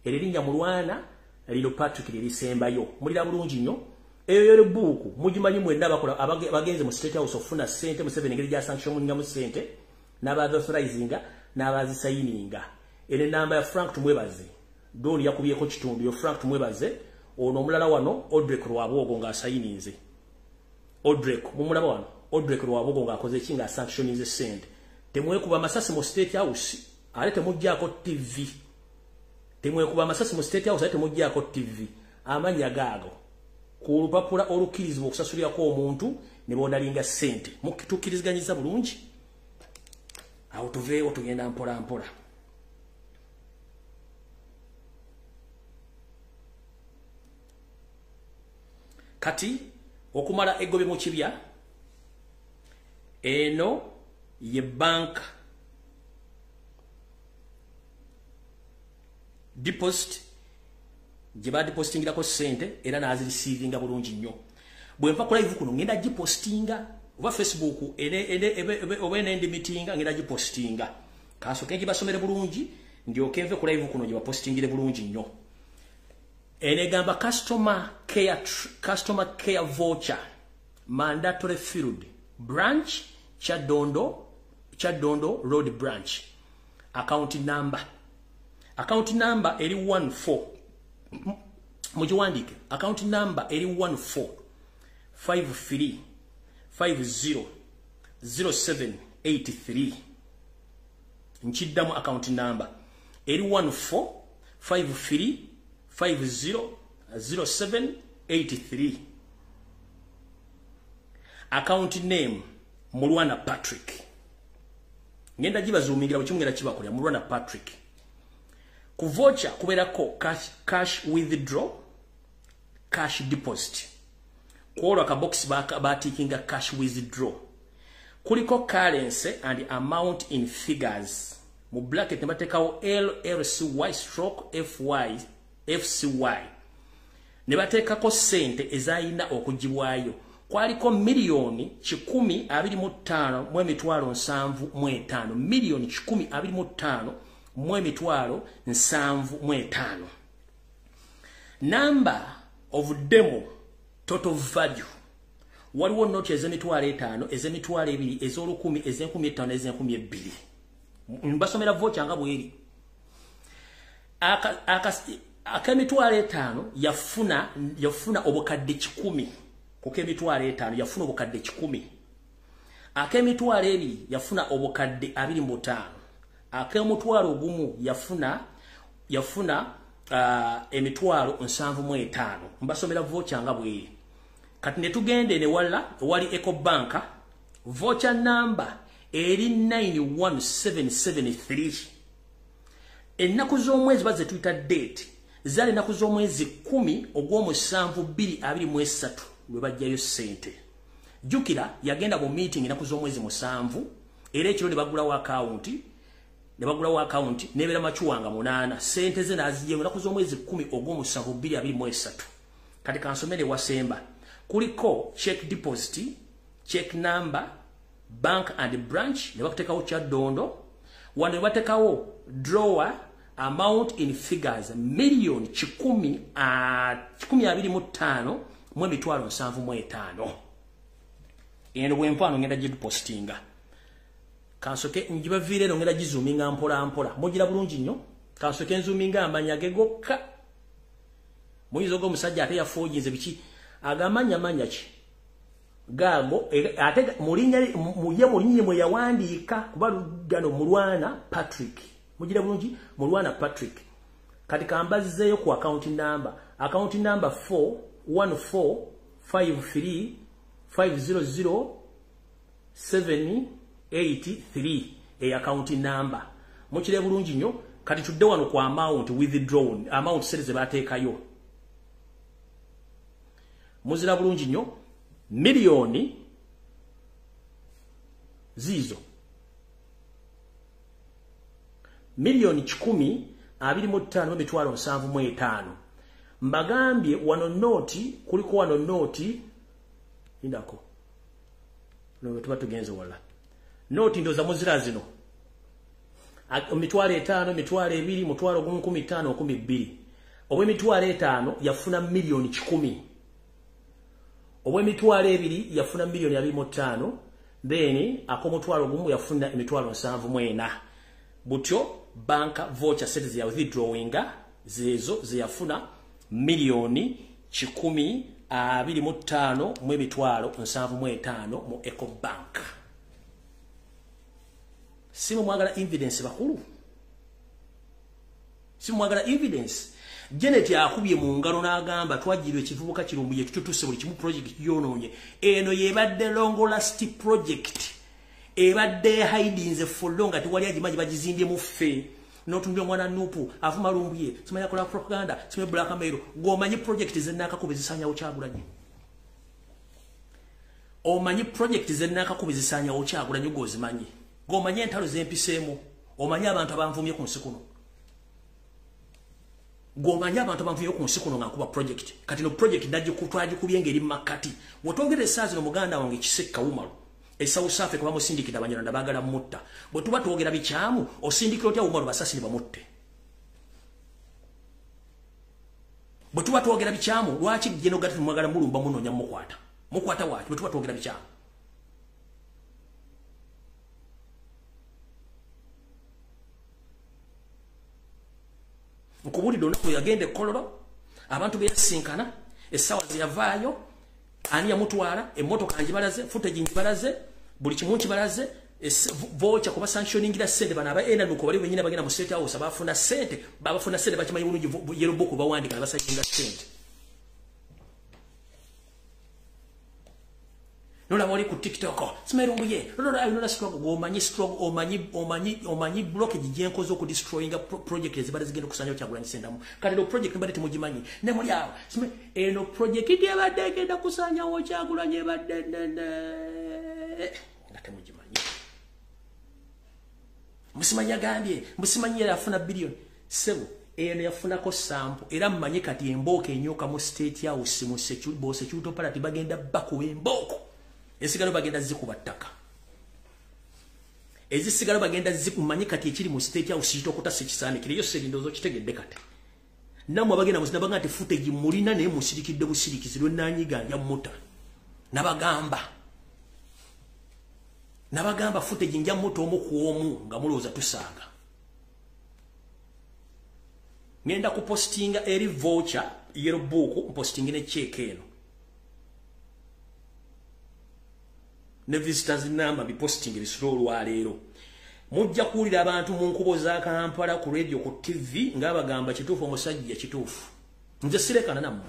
eririnnya Mulwana lilo Patrick lisembayo mulira bulungi nnyo eyo yero buku mujimanyi mwenna bakola abagenze mu State House ofuna sente mu 7 ngeri ja sanction muninga mu sente n'abaza authorizinga n'abazi sayininga ene namba ya Frank Tumwebaze doni yakubiyeko kitundu yo Frank Tumwebaze ono omulala wano Audrey Kulwabogo nga sayininze Audrey mumulaba wano Audrey Kulwabogo nga akoze kinga sanctioninze sente temwekuba masasi mu State House alete mujjako TV temwekuba masasi mu State House alete mujjako TV amanya gago ku lupapula olukirizibwa okusasulira ko omuntu ne bonalinga sente mukitukirizganyiza bulungi awo tuveewo tugenda mpola mpola kati okumala egobe mu kibya eno ye bank deposit jiba depositingira ko sente era nazi receiving bulungi nnyo bwe mpa live kuno ngenda gipostinga oba Facebook obene ndi meeting ngenda gipostinga kaso kenji basomere bulungi ndio keve ku live kuno jiba postingire bulungi nnyo ene gamba customer care voucher mandatory field branch Chadondo road branch account number eri 14 mujiwandike account number eri 14 53 50 0783 nchiddamu account number eri 14 53 50 0783 account name Mulwana Patrick ngenda jiba zoomingira bukimwera kibakolya Mulwana Patrick ku voucher kuberako cash withdraw cash deposit kwolwa ka box batikinga cash withdraw kuliko currency and amount in figures mu bracket nebatekawo LLCY/FY FCY nebatekako sente ezayina okujibwayo kwaliko milioni 125 mu emitwalo 7.5 milioni 125 mu emitwalo 7.5 number of demo total value waliwo noti ezemitwalo 5 ezemitwalo 2 ez'olukumi ez'enkumi 5 ez'enkumi 2 mbasomera voucher nga bweri akamitwalo 5 yafuna obukadde 10 kukemitwalo 5 yafuna obukadde 10 akemitwalo 2 yafuna obukadde 25 akemutwalo gumu yafuna emitwalo 7.5 mbasomera voucher nga bweri kati ne tugende ne wali EcoBank voucher number eri 91773 ennaku z'omwezi baze tuyita date zali ennaku z'omwezi 10 ogw'omusanvu 2023 lwe bajjayo sente jukira yagenda mu meeting ennaku z'omwezi 7 era ekiro ne bagulawo account nebera machuwanga 8 sente ze naziye ennaku z'omwezi 10 ogw'omusanvu 2023 kati kansomere wasemba kuliko check deposit check number bank and branch ne bakutekawo Kyadondo wano ne batekawo drawer amount in figures million 125 mu emitwalo 75 eno bwempano ngenda gipostinga kansoke njibavire ngenda gizuminga mpola mpola mugira bulungi nnyo kansoke nzuminga amanya gegokka muyizo go musajja ate yafoojinze biki agamanya manya ki gago ate mulinye mwe yawandiika kuba lugano mulwana Patrick mugira bulungi mulwana Patrick kati kambazizeyo ku account number 4145050078 account number mukire bulungi nnyo kati tudde wano ku amount withdrawn amount sereze bateekayo muzira bulungi nnyo milioni zizo milioni 10,25,75 mbagambye wano noti kuliko wano noti indako no tuba tugenze wala noti ndo za muzira zino mitwalo 5 mitwalo 2 mutwalo 15 12 obwe mitwalo 5 yafuna milioni 10 obwe mitwalo 2 yafuna milioni 25 then akomutwalo gumu yafuna emitwalo 74 butyo banka voucher set ya withdrawinga zezo ziyafuna milioni 10,25 mu emitwalo 75 mu Ecobank. Simu mwagala evidence bakulu. Simu mwagala evidence. Janet yakubye mu ngalo n'agamba twagirwe kivubuka kirumbuye tututuse buli kimu project yononye. Eno yebadde long last project. Ebadde hidinze for long ati wali ajimaji bajizimbye mu ffe. Notumbye mwana nupu avuma Lumbuye simanya kola propaganda simanya black mail gomanyi project zenakakubizisanya okyagulanye omanyi project zenakakubizisanya okyagulanye gozimanyi gomanyi entalo zempisemo omanyi abantu abanvumye ku nsikuno gomanyi abantu abanvumye ku nsikuno ngakuba project kati no project ndaje kutwaje kubyenga eri makati wotongere sazi no muganda wange kisekka umalo Esau safe kwa musindikira abanyarwanda bagala mutta bo tuba twogera bikyamu osindikira otya umalo basasi bamutte bo tuba twogera bikyamu lwaki geno gati mwagala mulumba munonya mukwata waki bo tuba twogera bikyamu nkubuli dona ko yagende kololo abantu beyasinkana esawa ziyavaayo ani yamutwala emotoka njibalaze footage njibalaze buli kimu kibalaze voucher kuba sanctioningira sente bana aba ena nuko bali benyina bagenda mu state house abafuna sente bakimanyi bulungi yero boku bawandika abasajinga sente nola wali ku TikTok simerumbuye nola struggle omanyi blockage jenkozo ku destroying project ezibale zigenda kusanya kyagulanye sendamu kale do project mbale timugimanyi ne muri awo eno project yabadde genda kusanya kyagulanye badde ngate mugimanyi musimanya gambye musimanyi yafuna billion sebo eno yafuna ko sample era mmanyi kati emboka enyoka mu state house mu security party bagenda baku emboko esigalo bagenda zikuba ttaka ezisigalo bagenda zikummanyi kati ekiri mu state house kitokota sekisanikire yo serindozo kitegedde kati namwe bagenda muzina baganda ati footage mulina naye musirikidde busirikizi lwe nanyiganja muta nabagamba footage nja muto omu ku omu nga mulowooza tusaaga ngenda kupostinga eri voucher yero book postinga ne check eno ne visitors number bi posting bisiro lwaleero mujja kuulira abantu mu nkubo za Kampala ku radio ku TV ngabagamba kituufu Omusajja kituufu nze sirekana namwe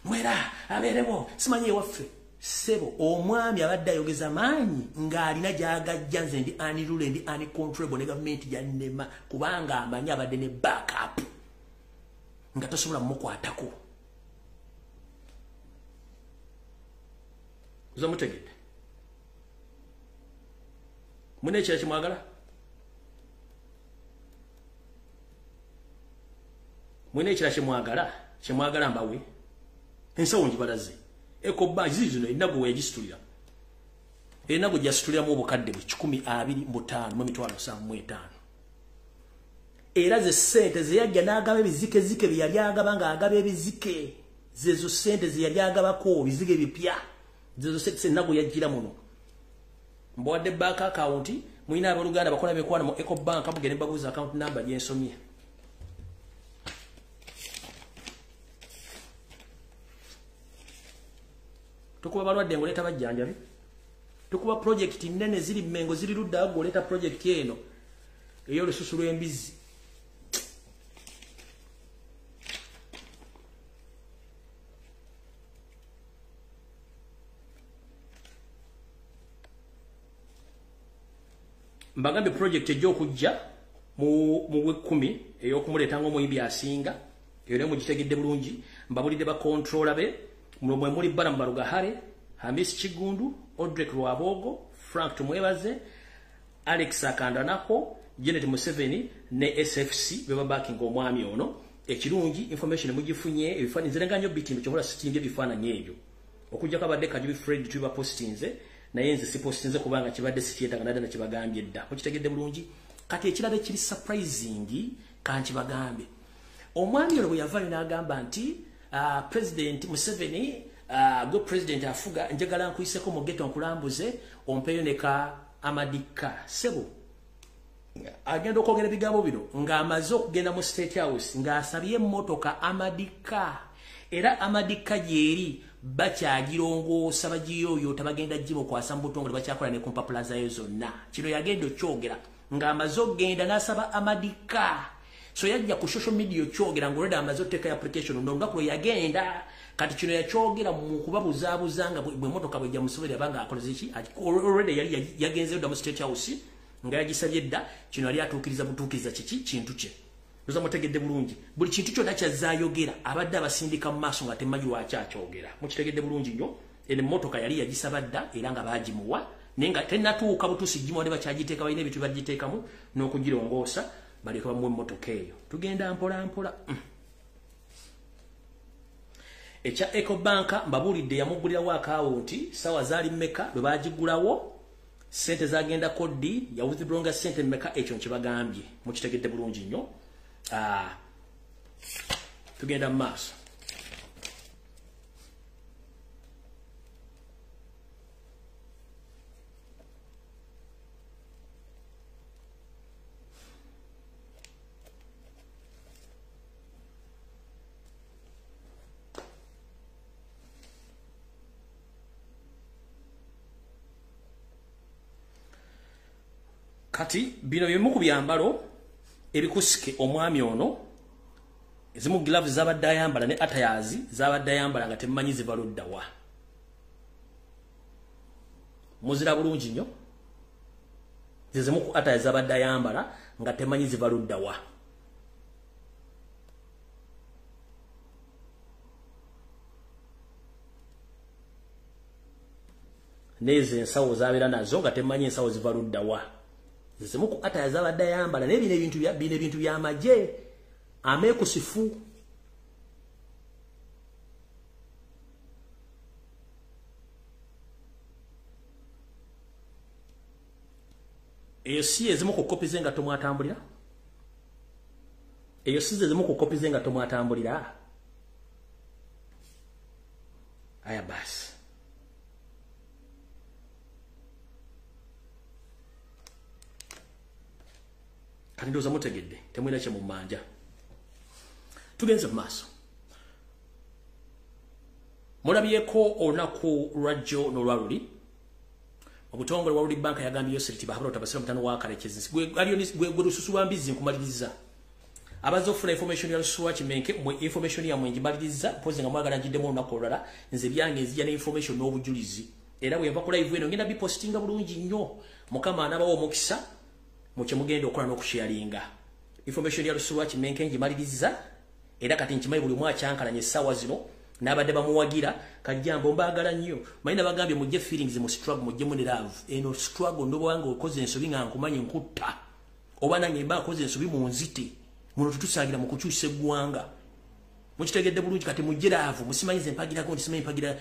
mwera aberewo simanyi waffe sebo omwami abadde ayogeza maanyi ng'alina gyagajja nze ndi anirule ndi uncontrollable ne government yannema kubanga amanyi abadde ne backup nga tosobola mukwatako Zamutegede. Mune kya kimwagala? Mune kya kimwagala mbawe. Ensawo njibalaze. Eko baji zino inago wegisitulira. enago jasituliramu obukadde bwe 125 mu mitwalo 75 era ze sente ze yajja n'agaba ebizike zike bye yali agaba nga agaba ebizike zezo sente ze yali agabako bizige bipya zezo sente nago yajjira muno mbwadde bank account muina abaluganda bakola bekwana mu Eco Bank abugene babuza account number yensomye tukuba balwadde ngoleta bajjanjabe tukuba project nene ziri mengo ziri ludda ngoleta project eno eyo lususu lw'embizi mbagambe project ejjo okujja mu 10 ey'okumuleta ngo muyimbi asinga eyo mu gitegedde bulungi mbabulidde ba controller be mwe muri bara mbarugahare Hamis Chigundu Odrek Rwabogo Frank Tumwebaze Alex Akandanako Janet Museveni ne SFC beba backing omwami ono ekirungi information mugifunye ebifani zirenganyo bitimbe kyobola sitinge bifana nyejo okujja kabadde kajubi Fred tuba postinze naye nze sipostinze kubanga kibadde sikieta kanada na kibagambye dda mukitegedde bulungi kati ekirabe kiri surprising kanchi bagambe omwami ono bwe yavali n'agamba nti President Museveni go president afuga njagala nkuyiseko mu ghetto nkulambuze ompeyo neka amadika sebo agenda okwogera ebigambo bino ng'amaze okugenda mu State House ng'asabye emmotoka amadika era amadika gyeri bakyagirongoosa bagiyoyo tabagenda jibo kwasa mu butongole bakyakola ne kumpapula zayo zonna kino yagenda okyogera ng'amaze okugenda n'asaba amadika so yajja ku social media okyogera ng'olwedde amaze oteeka application n'olunaku lwe yagenda kati kino yakyogera mu kubabuzaabuzanga bwe motoka bwejja Museveni abanga akoleze ki already yali yagenzeyo dda mu State House nga yagisabye dda kino yali atuukiriza butuukiriza kiki kintu kye ndoza mutegedde bulungi buli kintu kyonna kyazaayogera abadde abasindika mu maaso nga temanyi lwaki akyogera mukitegedde bulungi nnyo eno motoka yali yagisaba dda era nga baagimuwa naye nga tennatuuka butuusi gimuwa ne bakyagiteeka balina ebintu bagiteekamu n'okugirongoosa baleka bamuwa emmotoka eyo tugenda mpola mpola echa Eco Bank mbabulidde yamugulirawo akawunti sawa zaali mmeka bwe bagigulawo sente zagenda kodi ya withdrawing sente mmeka ekyo nkibagambye mukitegedde bulungi nnyo tugenda mu maaso kati bino bimu ku byambalo ebikusike omwami ono ezimu gloves zabadde ayambala ne atayazi zabadde ayambala nga temumanyi zibaludda wa muzira bulungi nnyo zizimu ku atayazi zabadde ayambala nga temumanyi zibaludda wa neze ensawo zabeera nazo nga temumanyi ensawo zibaludda wa zizimu ku atayazi zabadde ayambala naye bino ebintu by'amagye ameekusifu eyo si ezimu ku kopi ze nga tomwatambulira eyo si ezimu ku kopi ze nga tomwatambulira aya basi kati ndowooza mutegedde temwina kye mu mmanja tugenze mu maaso mulabyeko olunaku lwajjo n'olwaluli obutongole World Bank yagambye yosiriti bahabula otabasira mutano wa kalekezi gwe lususu lwa mbizi nkumaliriza abaza ofuna information ya lususu wakimenke mwe information ya mwenji maliriza pozi nga mwagala njiddemu olunaku olulala nze byange nzija ne information n'obujulizi era bwe nva ku live eno ngenda bipostinga bulungi nnyo mukama anabawo omukisa muche mugenda okola n'okusharinga information ya lususu wakimenke njimaliriza era kati nkimanyi buli mwakyankalanye essaawa zino n'abadde bamuwagira kajjambo mbaagala nnyo malina bagambye mujje feelings mu struggle mujje mu love eno struggle ndo bwanga okoze ensobi nga nkumanyi nkutta oba nange mba akoze ensobi mu nzite muno tutusaagira mu kukyusa eggwanga mukitegedde bulungi kati mujje love musimanyize mpagirako nti simanyi mpagira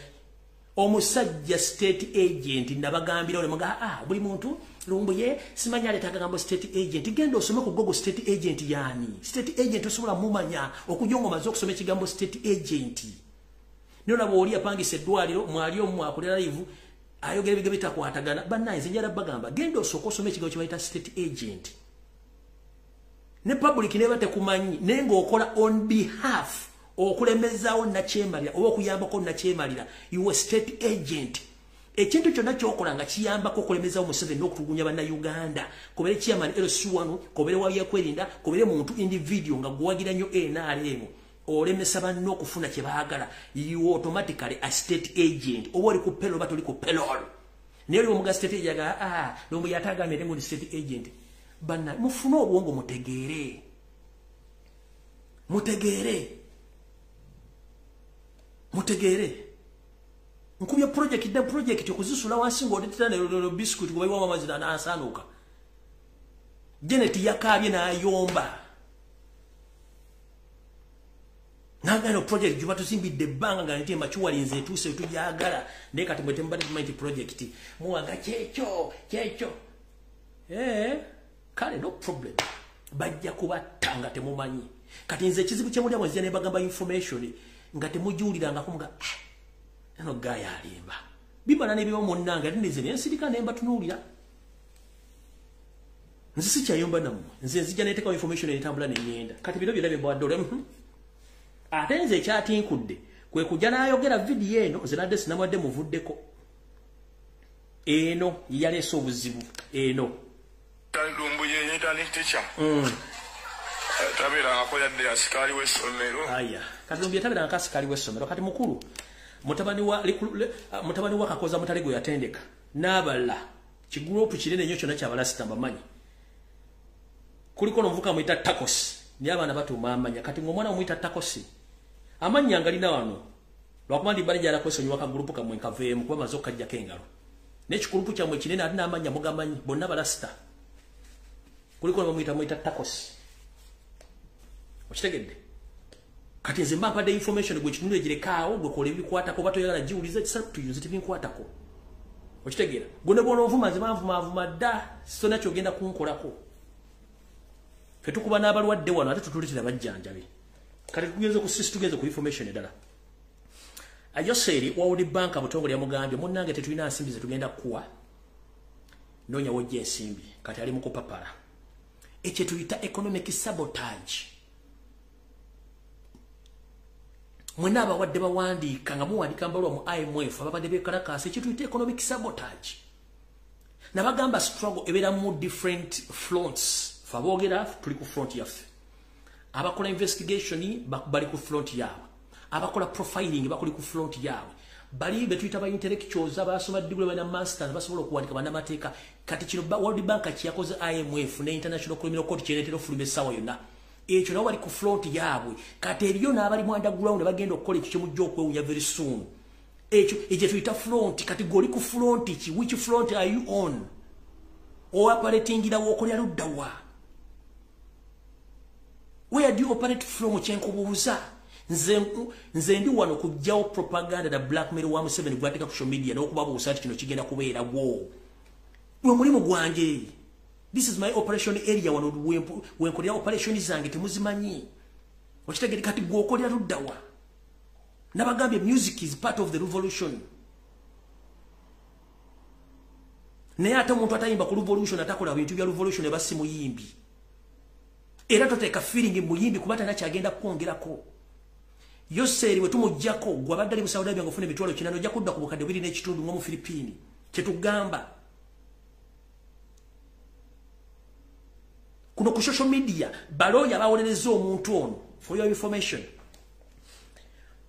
Omusajja state agent nabagambira ole mga buli muntu Lumbuye simanya aletaga gambo state agent genda osome ku Google state agent yani state agent osobola mumanya okujongo mazo okusoma ekigambo state agent nona bwoli apangise eddwaliro mwali omu akolera live ayogera bigabe takwatagana bannaye njala bagamba genda osokosome ekigambo kibayita state agent ne public neba tekumanyi nengo okola on behalf okulemezaawo nakyemalira oba okuyambako nakyemalira you a state agent ekintu kyonna kyokola nga kiyambako okulemezaawo Museveni n'okutulugunya bannayuganda kobere chairman LC1 kobere wayakwerinda kobere muntu individual nga gwagira nnyo NRM olemesa banno okufuna kye baagala you automatically a state agent oba oli ku payroll oba toli ku payroll naye oli omuga state agent nombu yatagamire ngo ni state agent banna mufune obwongo mutegeere nkubya project okuzisula wansi ng'odetera ne biscuit gwe bayiwa amazina n'asaanuuka Janet yakaabye n'ayomba nagano project juba tusimbidde ebbanga nga nti machuwalinze etuuse tujagala naye kati mwete mbadde project muwanga kyekyo kale no problem bajja kubattanga temumanyi kati nze ekizibu kyemulya mwezija ne bagamba information nga temujuuliranga kumuga eno gaya alimba bibana ne byomo nnanga ndinze nensirika nemba tunuulira nze sikyayomba namwe nze nzija neteka information etambula nenyenda kati bino byonna byembwadde ate nze ekyatinkudde kwe kujja n'ayogera video eno nze nadde sinamwadde muvuddeko eno yaleese obuzibu eno Lumbuye yetani teacher tabira akola de askari w'essomero aya kati Lumbuye tabira askari w'essomero kati mukulu mutabani wa kakoza mutalego yatendeka n'abala kigurupu kinene nnyo kyonna kyabalasita mbamanyi kuliko nomuvuka muyita takosi ni abaana batuma amanya kati ng'omwana omuyita takosi amanya ngalina wano lwakuba ndi bali jala kwesonyiwa ka gurupu kamwe kaveemu kuba maze okajjako engalo n'ekigurupu kyammwe kinene alina amanya mugamanyi bonna balasita kuliko nomuyita takosi okitegedde kati nze mba mpadde information gwe kitundu egirekaawo gwe kola ebikwatako oba toyagala giwuliza kisatuyunze tebinkwatako okitegeera gwe ne bwona ovuma nze banvumavuma dda sitona kyogenda kunkolako fe tukuba n'abalwadde wano ate tutuletera bajjanjabe kati tugenze ku information eddala ayoseri World Bank butongole yamugambye munnange tetulina nsimbi ze tugenda kuwa noonya wojja ensimbi kati ali mu kupapala ekyo tuyita economic sabotage mwena abawadde bawandiika nga muwandiika mbalwa mu IMF ababadde bekalakaasa ekyo tuyita economic sabotage nabagamba struggle ebeera mu different fronts fabogera tuli ku front yaffe abakola investigation bali ku front yaabwe abakola profiling bakuli ku front yaabwe bali betuyita ba intellectuals abasoma degree bana masters basobola okuwandika bannamateeka kati kino World Bank kiyakoze IMF ne International Criminal Court kireetera ofuluma essaawa yonna ekyo nabo bali ku front yaabwe kati ebyo n'abali mu underground bagenda okukola ekyo kyemujja okwewunya very soon ekyo tuyita front kati goli ku front ki which front are you on operating ira wokolya luddawa where do you operate from kyenkubuuza nze ndi wano kujjawo propaganda da blackmail wa Museveni gwateka ku social media n'okubabuusa nti kino kigenda kubeerawo gwe mulimu gwange this is my operation area wano wenkolera operation zange temuzimanyi okitegere kati gwokolera luddawa nabagambye music is part of the revolution naye ate omuntu atayimba ku revolution atakola bintu bya revolution ebasi muyimbi era toteeka feeling muyimbi kuba tana kyagenda kwongerako yoseri we tumujjako gwabadde ali mu Saudi Arabia ngofuna emitwalo kinano ojja kudda ku bukadde buli n'ekitundu nga mu Philippines kyetugamba kuno ku social media baloya bawolereza omuntu ono for your information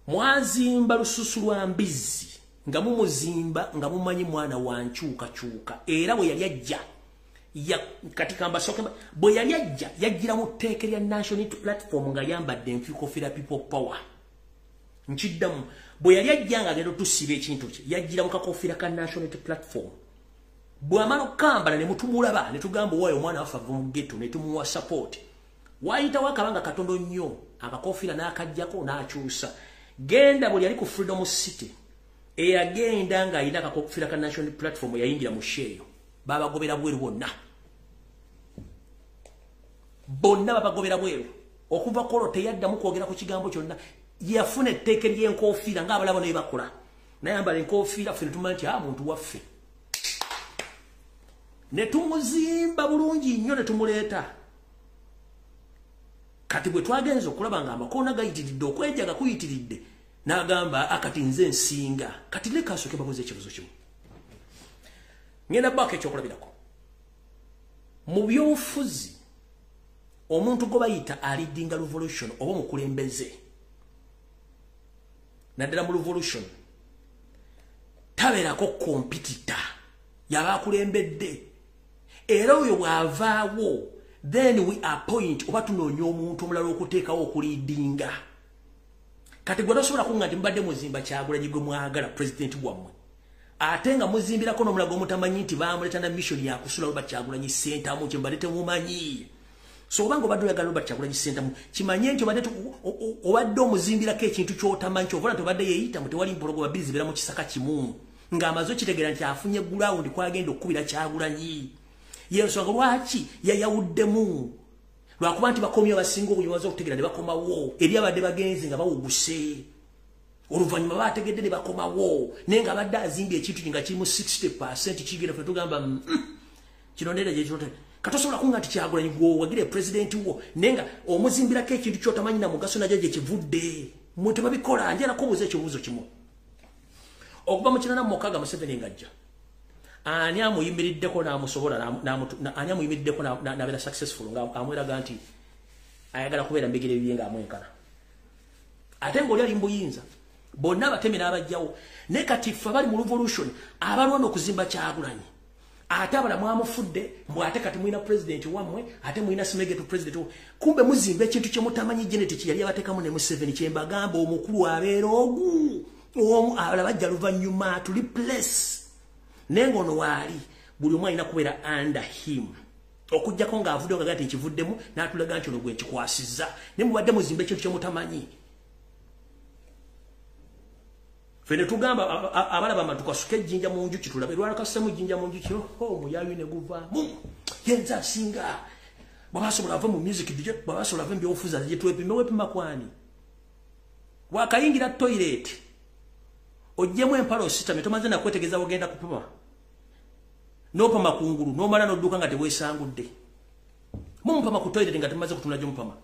mwazimba lususu lwa mbizi nga mumuzimba nga mumanyi mwana wa nkyukakyuka era bwe yali ajja katika mbasoke bwe yali ajja yajjira mu tteeka lya national platform nga yambadde enfikofira people power nkiddamu bwe yali ajja nga agenda otusiba ekintu kye yajjira mu kakofira ka national platform bw'amala okukambala ne mutumulaba ne tugamba waayo omwana waffe ava mu ghetto ne tumuwa support waayitawo akabanga katondo nnyo akakofira n'akajjako n'akyusa genda bwe yali ku Freedom City eyagenda nga ayina akakofira ka national platform yayingira mu sheeyo babagobera bweru bonna babagobera bweru okuva kolo teyaddamu kwogera ku kigambo kyonna yafuna etteeka ly'enkofiira ng'abalabo ne bakola naye ambala enkofiira ffe ne tumanya nti muntu waffe ne tumuzimba bulungi nnyo ne tumuleeta kati bwe twagenza okulaba nga amakoona gayitiridde okwejaga kuyitiridde n'agamba akati nze nsinga kati leka asooke babuze ekibuzo kimu ngenda baako ekyokulabirako mu byobufuzi omuntu gwe bayita alidinga revolution oba omukulembeze naddala mu revolution tabeerako kompitita yabakulembedde era oyo bw'avaawo then we appoint oba tunoonya omuntu omulala okuteekawo okulidinga kati gwe tosobola kunga nti mbadde muzimba Kyagulanyi gwe mwagala pulezidenti wammwe ate nga muzimbirako n'omulago omutamanyi nti baamuleeta na mission yakusula Robert Kyagulanyi ssentamu kye mbadde temumanyi so obanga obadde oyagala Robert Kyagulanyi ssentamu kimanye nti obadde omuzimbirako ekintu ky'otamanyi ky'ovola nti obadde yeeyitamu tewali mpologoma bbiri zibeera mu kisaka kimu ng'amaze okitegeera nti afunye gulawundi kwagenda okukubira Kyagulanyi yensonga lwaki yayawuddemu lwakuba nti bakomye abasinga obunyumaze okutegeera ne bakomawo eri abadde bagenzi nga bawuguse oluvannyuma baategedde ne bakomawo naye nga abadde azimbye ekintu nga kirimu 60% kigenda ffe tugamba kino ndeera gyekinote katosobola kunga nti Kyagulanyi gw'owagire pulezidenti wo naye nga omuzimbirako ekintu ky'otamanyi na mugaso najyo gye kivudde mwe tebabikola njala kubuuza ekibuuzo kimu okuva mu 1986 Museveni ng'ajja ani amuyimiriddeko n'amusobola ani amuyimiriddeko n'abeera successful ng'amweraga nti ayagala kubeera mbigire bibye ng'amwenkana ate ng'oli ali mbuyinza bonna abatemi n'abajjawo naye kati ffe abali mu revolution abalwana okuzimba Kyagulanyi ate abala mwamufudde mbw ate kati mulina pulezidenti wammwe ate mulina simegeto pulezidenti wammwe kumbe muzimba ekintu kye mutamanyi genetiki yali abateekamu ne Museveni kye mbagamba omukulu abeera omu abala bajja luvannyuma tuli place naye ng'ono waali buli omu alina kubeera under him okujjako ng'avuddewo nga gati nkivuddemu n'atulaga nti ono gwe nkikwasizza naye mubadde muzimba ekintu kye mutamanyi ffe ne tugamba abalaba matukasuke ejjinja mu njuki tulabe lwalakasemu ejjinja mu njuki omuyayu ne guvaamu yenza asinga bwabasobola ava mu music dj bwabasobola ava mu byobufuzi gye twepime wepima kwani wakayingira toilet ojjemu empala ositame tomaze nakwetegeeza ogenda kupima n'opama kungulu n'omala n'odduka nga teweesangudde mumupama ku toilet nga temaze kutunula gy'omupama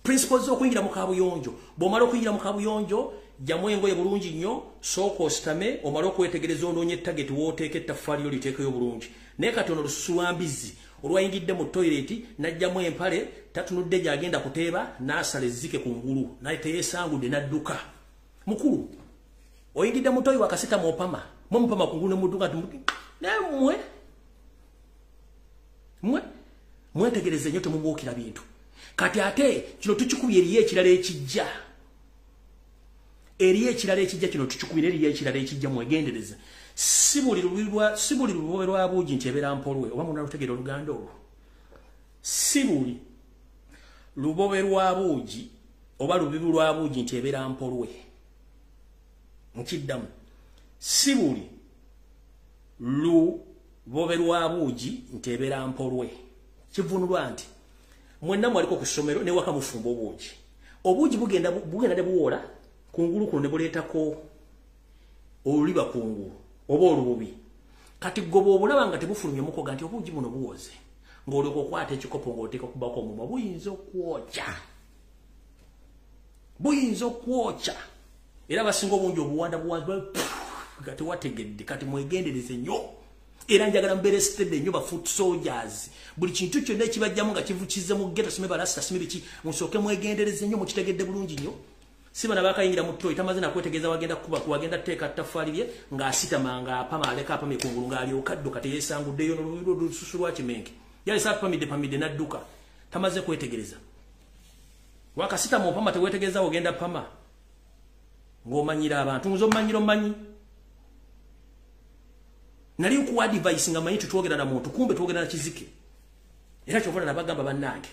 principles z'okuyingira mu kaabuyonjo bw'omala okuyingira mu kaabuyonjo jjamu engoye bulungi nnyo sooka ositame omale okwetegereza onoonye ettageti wooteeka ettaffaali lyo liteekeyo bulungi naye kati ono lususu lwa mbizzi olwayingidde mu toileti n'ajjamu empale tatunudde gy'agenda kuteeba n'asala ezzike ku ngulu naye teyeesangudde n'adduka mukulu oyingidde mu toyi wakasita mwopama mumupama ku ngulu ne mudduka naye mwetegereze nnyo temubuukira bintu kati ate kino tukikubye eriyo ekirala ekijja kino tukikubire eriyo ekirala ekijja mwegendereze si buli lubobe lwa buugi nti ebeera mpolwe oba muna lutegeera oluganda olwo si buli lubobe lwa buugi oba lubibu lwa buugi nti ebeera mpolwe nkiddamu si buli lubobe lwa buugi nti ebeera mpolwe kivunulwa nti mwenna mwaliko ku ssomero ne waka mufumba obuugi bugenda ne buwola kungulu kuno ne buleetako oluliba kungulu oba olububi kati gwe bw'obulaba nga tebufulumye mukoga nti obuugi buno buwoze ng'olyoka okwata ekikopo ng'oteeka kubako omumwa buyinza okwokya era basinga obungi obuwanda nga tewategedde kati mwegendereze nnyo era njagala mbeere sitedde nnyo ba foot soldiers buli kintu kyonna ekibajjamu nga kivukize mu ghetto sime balasita sime biki musooke mwegendereze nnyo mukitegedde bulungi nnyo si bana bakayingira mu toyi tamaze nakwetegeeza wagenda kuba wagenda teeka ttaffaali lye ng'asitama ng'apama aleka apama ekungulu ng'alyoka adduka teyeesanguddeyo n'olususu lwa kimenke yali saapamidde n'adduka tamaze kwetegereza wakasitama opama teweetegereza ogenda pama ng'omanyira abantu nze omanyira omanyi nali nkuwa advice nga manyi tutwogera na muntu kumbe twogera na kizike era kyovula nabagamba bannange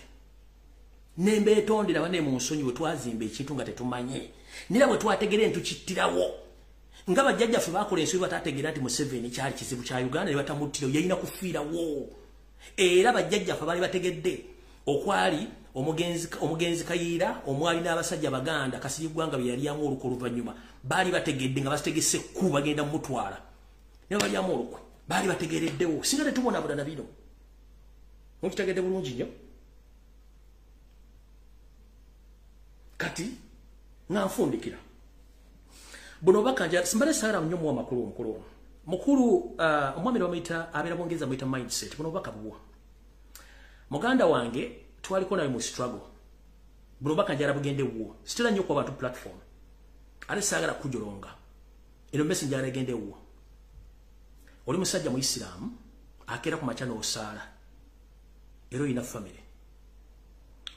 nembeetondera bane mu nsonyi bwe twazimba ekintu nga tetumanye nira bwe twategere ntukittirawo nga bajjajjaffe bakola ensobi batategeera nti Museveni kyali kizibu kya Uganda ne batamutira yalina kufiira wo era bajjajjaffe baali bategedde okwali omugenzi Kayiira omwali n'abasajja Baganda Kasirigwanga bye yali amu olukwe oluvannyuma baali bategedde nga bategese ku bagenda mutwala ne bali amu olukwe baali bategereddewo singa tetubona budana bino mukitegedde bulungi nnyo kati nga nfundikira buno bakanja simbale sara nnyo mu makulu mukulu omwami bamuyita abeera bongeza muyita mindset buno bakabuwa muganda wange twaliko nawe mu struggle buno bakanja arabugende wo stila nnyo kwa bantu platform ale sagala kujolonga eno messenger aragende wo oli musajja mu Islam akera ku machano osala ero ina family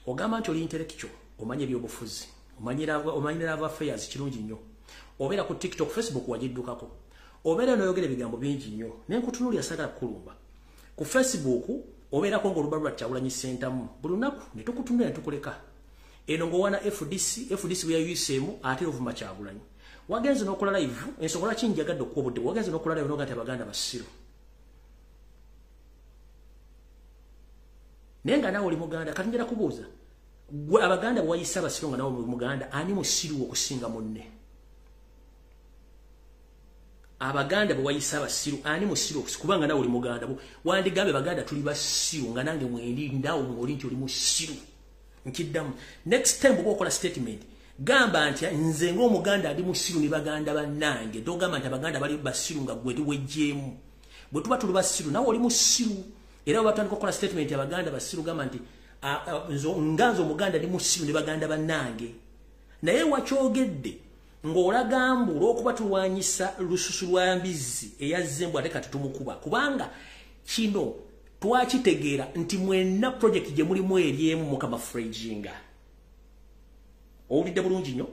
ogamba nti oli intellectual omanye byobufuzi omanyira aba affairs kirungi nnyo obera ku TikTok Facebook wajiddukako obera noyogera bigambo bingi nnyo nenkutunulya sagala kulumba ku Facebook obera ko ngolubalwa Kyagulanyi sentamu bulunaku netukutunula netukuleka eno ngowana FDC bya USM ate ovuma Kyagulanyi wagenze nokola live ensokola kinjagadde okubudde wagenze nokola live nogati Abaganda basiru nenga nawe oli Muganda kati njira kubuuza gwe Abaganda bwayisa basiru nga nawe Muganda ani musiru okusinga munne Abaganda bwayisa basiru ani musiru kubanga nawe oli Muganda wandigambe Baganda tuli basiru nga nange mwendi ndawo ngoli nti oli musiru nkiddamu next time bwo okola statement gamba nti nze ngo Muganda ali musiru ni Baganda bannange dogamba nti Abaganda bali basiru nga gwe wejjemu bwe tuba tuli basiru nawe oli musiru era batandika okola statement ya Baganda basiru gamba nti nganzo Muganda ali musiru ni Baganda bannange naye wakyogedde ng'olagamba olw'okuba tulwanyisa lususu lwa mbizi eyazzembu ate kati tumukuba kubanga kino twakitegeera nti mwenna project gye mulimu eryemu mukama Frejinga owulidde bulungi nnyo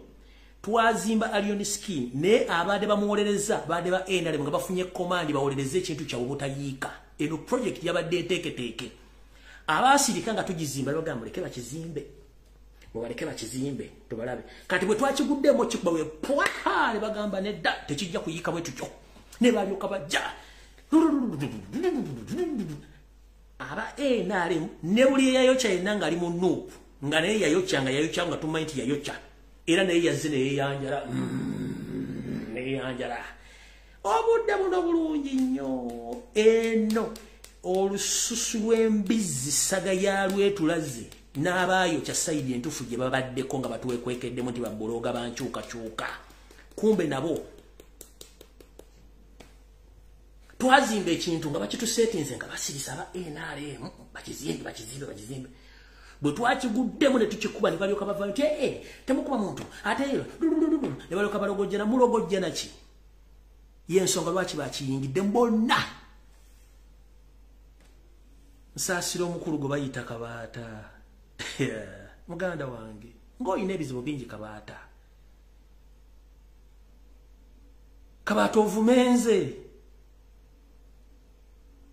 twazimba Allion Scheme ne abadde bamuwolereza badde ba NRM nga bafunye command bawolereze ekintu kya obutayiika eno project yabadde enteeketeeke abaasirika nga tugizimba bagamba leke bakizimbe bwaleke bakizimbe tubalabe kati bwe twakiguddemu kikba we pwa ne bagamba nedda tekijja kuyiika bwe tutyo ne balyoka bajja aba NRM ne buli yayokya yenna nga ali mu nuupu nga naye yayokya nga tumanyi nti yayokya era naye yazze neyeyanjala obudde buno bulungi nnyo eno olususu lw'embizi saga yalwetulaze n'abaayo kya saidi entufu gye babaddeko nga batuwekwekeddemu nti babologa bankyukakyuka kumbe nabo twazimba ekintu nga bakitusetinze nga basirisa aba NRM bakizimbe bwe twakiguddemu ne tukikuba ne balyoka bavayo nti temukuba muntu ate ne balyoka balogojjana mulogojjana ki yensonga lwaki bakiyingidde mbonna nsaasira omukulu gwe bayita Kabaata muganda wange ng'olina ebizibu bingi Kabaata ovumenze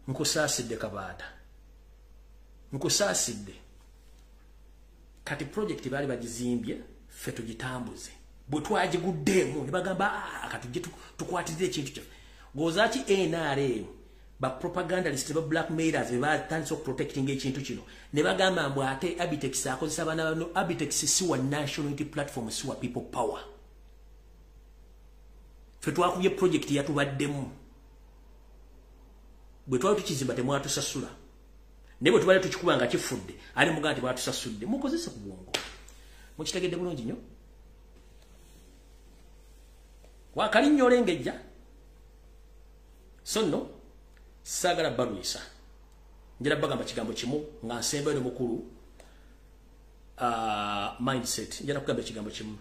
nkusaasidde Kabaata nkusaasidde kati project baali bagizimbye ffe tugitambuze bwe twagiguddemu ne bagamba katujje tukwatirize ekintu kyaffe gozaki NRM ba propagandalist ba blackmailers ba tandise protecting ekintu kino ne bagamba mbu ate Abitex akozesa abana bano Abitex siwa national unity platform siwa people power ffe twakubye project yatubaddemu bwe twali tukizimba temwatusasula ne bwe tubale tukikuba nga kifudde ali muganda nti bwatusasudde mukozese ku bwongo mukitegedde bulungi nnyo wakalinnyo olengejja so nno sagala balwisa njira bagamba kigambo kimu nga nsemba eno mukulu mindset njira kugamba kigambo kimu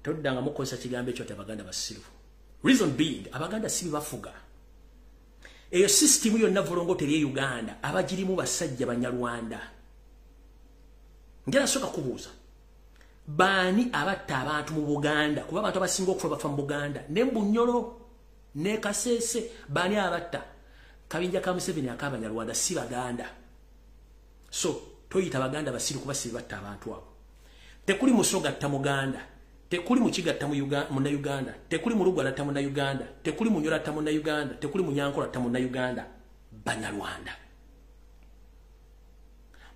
toddanga mukozesa kigambo ekyo Abaganda basiru reason being Abaganda sibi bafuga eyo system yonna volongoteri Uganda abagirimu basajja Banyarwanda njira soka kubuuza bani abatta abantu mu Buganda kuba abantu abasinga okufa bafa mu Buganda ne Bunyoro ne Kasese bani abatta kabinja ka Museveni ak'Abanyarwanda si Baganda so toyita Baganda basiru kuba si batta abantu abo tekuli musoga ta Muganda tekuli mukigatta mu Uganda, tekuli mu Lugwala tamu na Uganda, tekuli mu Nyola tamu na Uganda, tekuli mu Nyankola tamu na Uganda, Banyarwanda.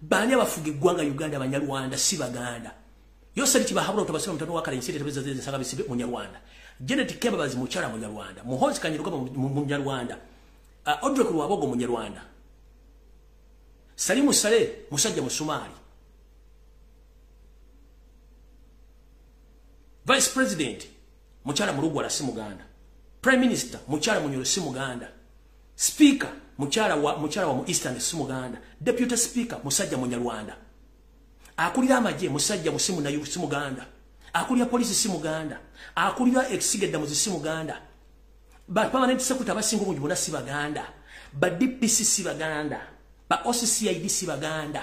Bani abafuga eggwanga Uganda Banyarwanda si Baganda. Yosali kibahabula otabasira mutano wakala insite tebeza zeze sanga bisibe mu Nyarwanda. Janet Kebabazi mukyala mu Nyarwanda. Muhozi Kanyiruka mu Nyarwanda. Audrey Kulwabogo mu Nyarwanda. Salimu Sale musajja mu Somali. Vice President mukyala mu Lugwala si Muganda. Prime Minister mukyala mu Nyoro si Muganda. Speaker mukyala wa mu Eastern si Muganda. Deputy Speaker musajja mu Nyarwanda. Akulira amaje musajja musimu na si Muganda. Akulira police si Muganda. Akulira exigeda mu si Muganda. Ba permanent secretary basingo mu bona si Baganda. Ba DPC si Baganda. Ba OCCID si Baganda.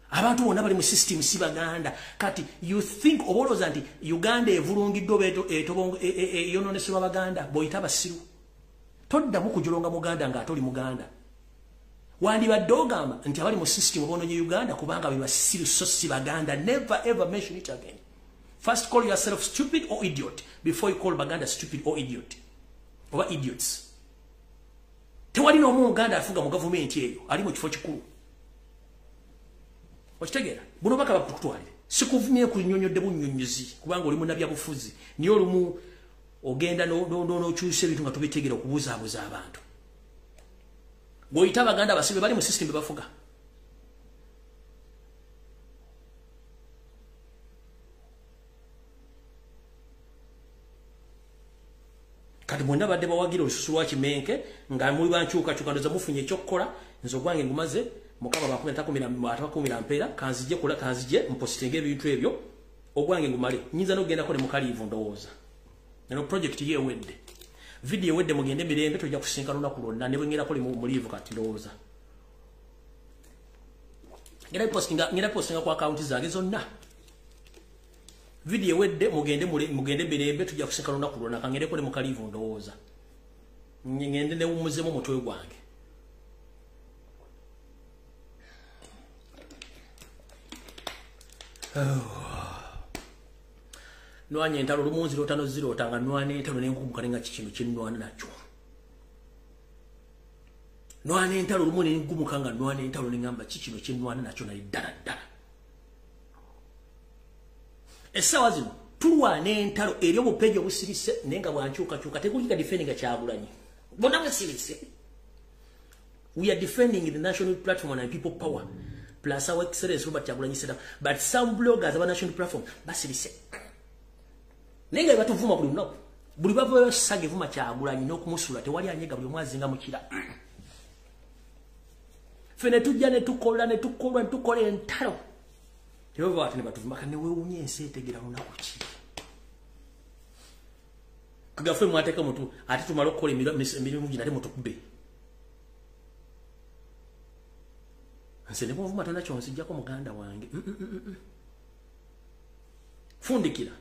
Abantu bonna bali mu system si Baganda. Kati you think oboloza nti Uganda evulungiddo etobongo yononesebwa Baganda boyita basiru. Todda mukujolonga Muganda nga atoli Muganda. Wandi badogama nti abali mu system obononye Uganda kubanga bali basiru so si Baganda. Never ever mention it again. First call yourself stupid or idiot before you call Baganda stupid or idiot. Or idiots. Tewali no Muganda afuga mu government eyo ali mu kifo kikulu. Wachitegera buno baka baputwalire sikuvumye ku nnyonyodde bunnyonnyozi kubanga oli munabya bufuzi niyo olumu ogenda no kyuse bitu nga tubitegera okubuza abantu boyita Baganda basibe bali mu system bafuga kati mwenda badde bawagira olususu lwa Kimenke nga muli banchuka ndoza mufunye ekyokukola nzo gwange ngumaze mukaba bakumira mpera kanzije kula kanzije mpostinge ebintu ebyo ogwange ngumale nyinza no genda kole mukalivu ndowooza neno project ye wedde video wedde mugende mirembe tojja kusinkana na kulonna ne bwengera kole mulivu kati ndowooza ngira postinga kwa account zange zonna video wedde mugende mirembe tojja kusinkana na kulonna kangere kole mukalivu ndowooza ngende ne umuzemo mutwe gwange Nwanye ntalo lumunzi lotano zero tanga nwane ntalo nenkumkalinga kikino kinwana nacho. Nwane ntalo lumuni ngumukanga nwane ntalo ningamba kikino kinwana nacho na dala. Esawa zino tulwane ntalo eri obupejo busirise nenga bwanchuka tekulika defending kyagulanyi. Bona busirise. We are defending the national platform and people power. Plus our excellence Robert Kyagulanyi said that, but some bloggers of a national platform basirise. Nenga batuvuma buli no. Buli bavo sage vuma Kyagulanyi n'okumusula tewali anyega buli mwazinga mukira. Fene tujja ne tukola entalo. Tebava ati ne batuvuma kane weewunye ensi etegera lunaku ki. Kagafe mwateka mutu ati tumalo kola emirimu gina temo tukube. Nsene kumvuma tona chonsi jako muganda wange. Fundikira.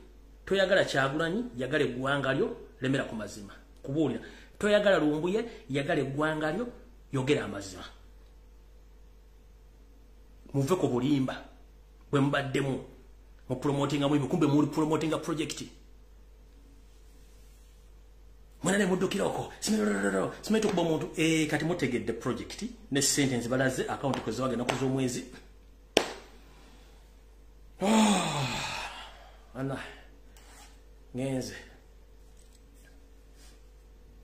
Toyagala Kyagulanyi, yagale gwanga lyo lemera ku mazima. Kubulira. Toyagala Lumbuye, yagale gwanga lyo yogera amazima. Muve ko bulimba. Bwe mbaddemu mu promotinga mu kumbe muri promotinga project. Mwana ne mudukiroko simeto kuba muntu kati mutegedde project ne sentence balaze account ko zawage nakuzo omwezi ana ngenze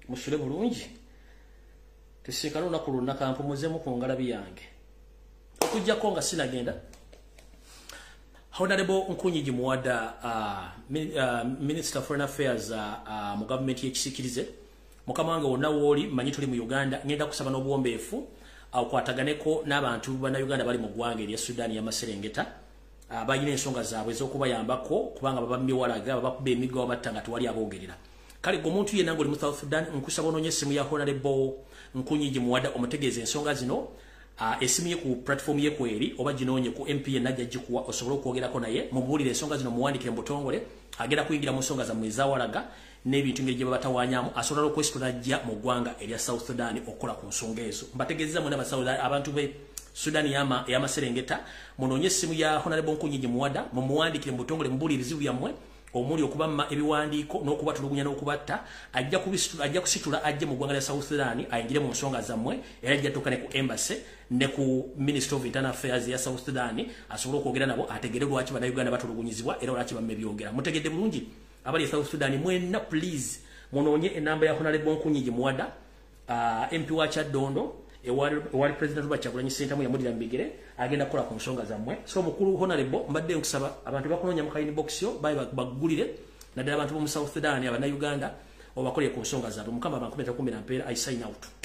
musule bulungi tusikalo nakuluna kampu muzemu ku ngalabi yange okujja ko nga sinagenda Honorable Nkunyigi Muwada Minister of Foreign Affairs mu government yekisikirize mukamange wonna woli manyi tuli mu Uganda ngenda kusaba n'obuwombeefu kwataganeko n'abantu bana Uganda bali mu ggwanga erya Sudan ya Maserengeta bayina ensonga zaabwe z'okubayambako kubanga baba miwalaga babakuba emigo abattanga tewali aboogerera kale omuntu yenna ng'oli mu South Sudan nkusaba onoonye essimu ya Honorable Nkunyigi Muwada omutegeeza ensonga zino esimiye ku platform ye kweri oba ginonye ku MP najja jikuwa osobola okwogerako naye mubulire ensonga zino muwandikire mu butongole agera kuyingira mu nsonga za mweza walaga n'ebintu ngeri gye babatawanyamu asobola okwesitula ajja mu ggwanga erya South Sudan okola ku nsonga ezo mbategeeza mu n'aba South abantu be Sudan yama Serengeta munonye simu ya Honorable Nkunyinyi Muwada mumuwandikire mu butongole mbulirizi byamwe omuli okubamma ebiwandiiko n'okubatulugunya n'okubatta ajja kusitula ajje mu ggwanga lya South Sudan ayingire mu nsonga zammwe era ajja tukane ku embassy ne ku Ministry of Internal Affairs ya South Sudan asobole okwogera nabo ategere lwaki bannayuganda batulugunyizibwa era lwaki bamme byogera mutegedde bulungi abali South Sudan mwenna please munonye enamba ya Honorable Nkunyinyi Muwada MP wa Kyaddondo ewali President Bachagulanyi Sentamu yamulira mbigere agenda kola ku nsonga zammwe so mukulu Honorable mbadde nkusaba abantu bakunonya mu kaini box yo bagulire naddala abantu mu South Sudan abannayuganda obakolye ku nsonga zaabwe mukama bankumeta kumira mpeera I sign out.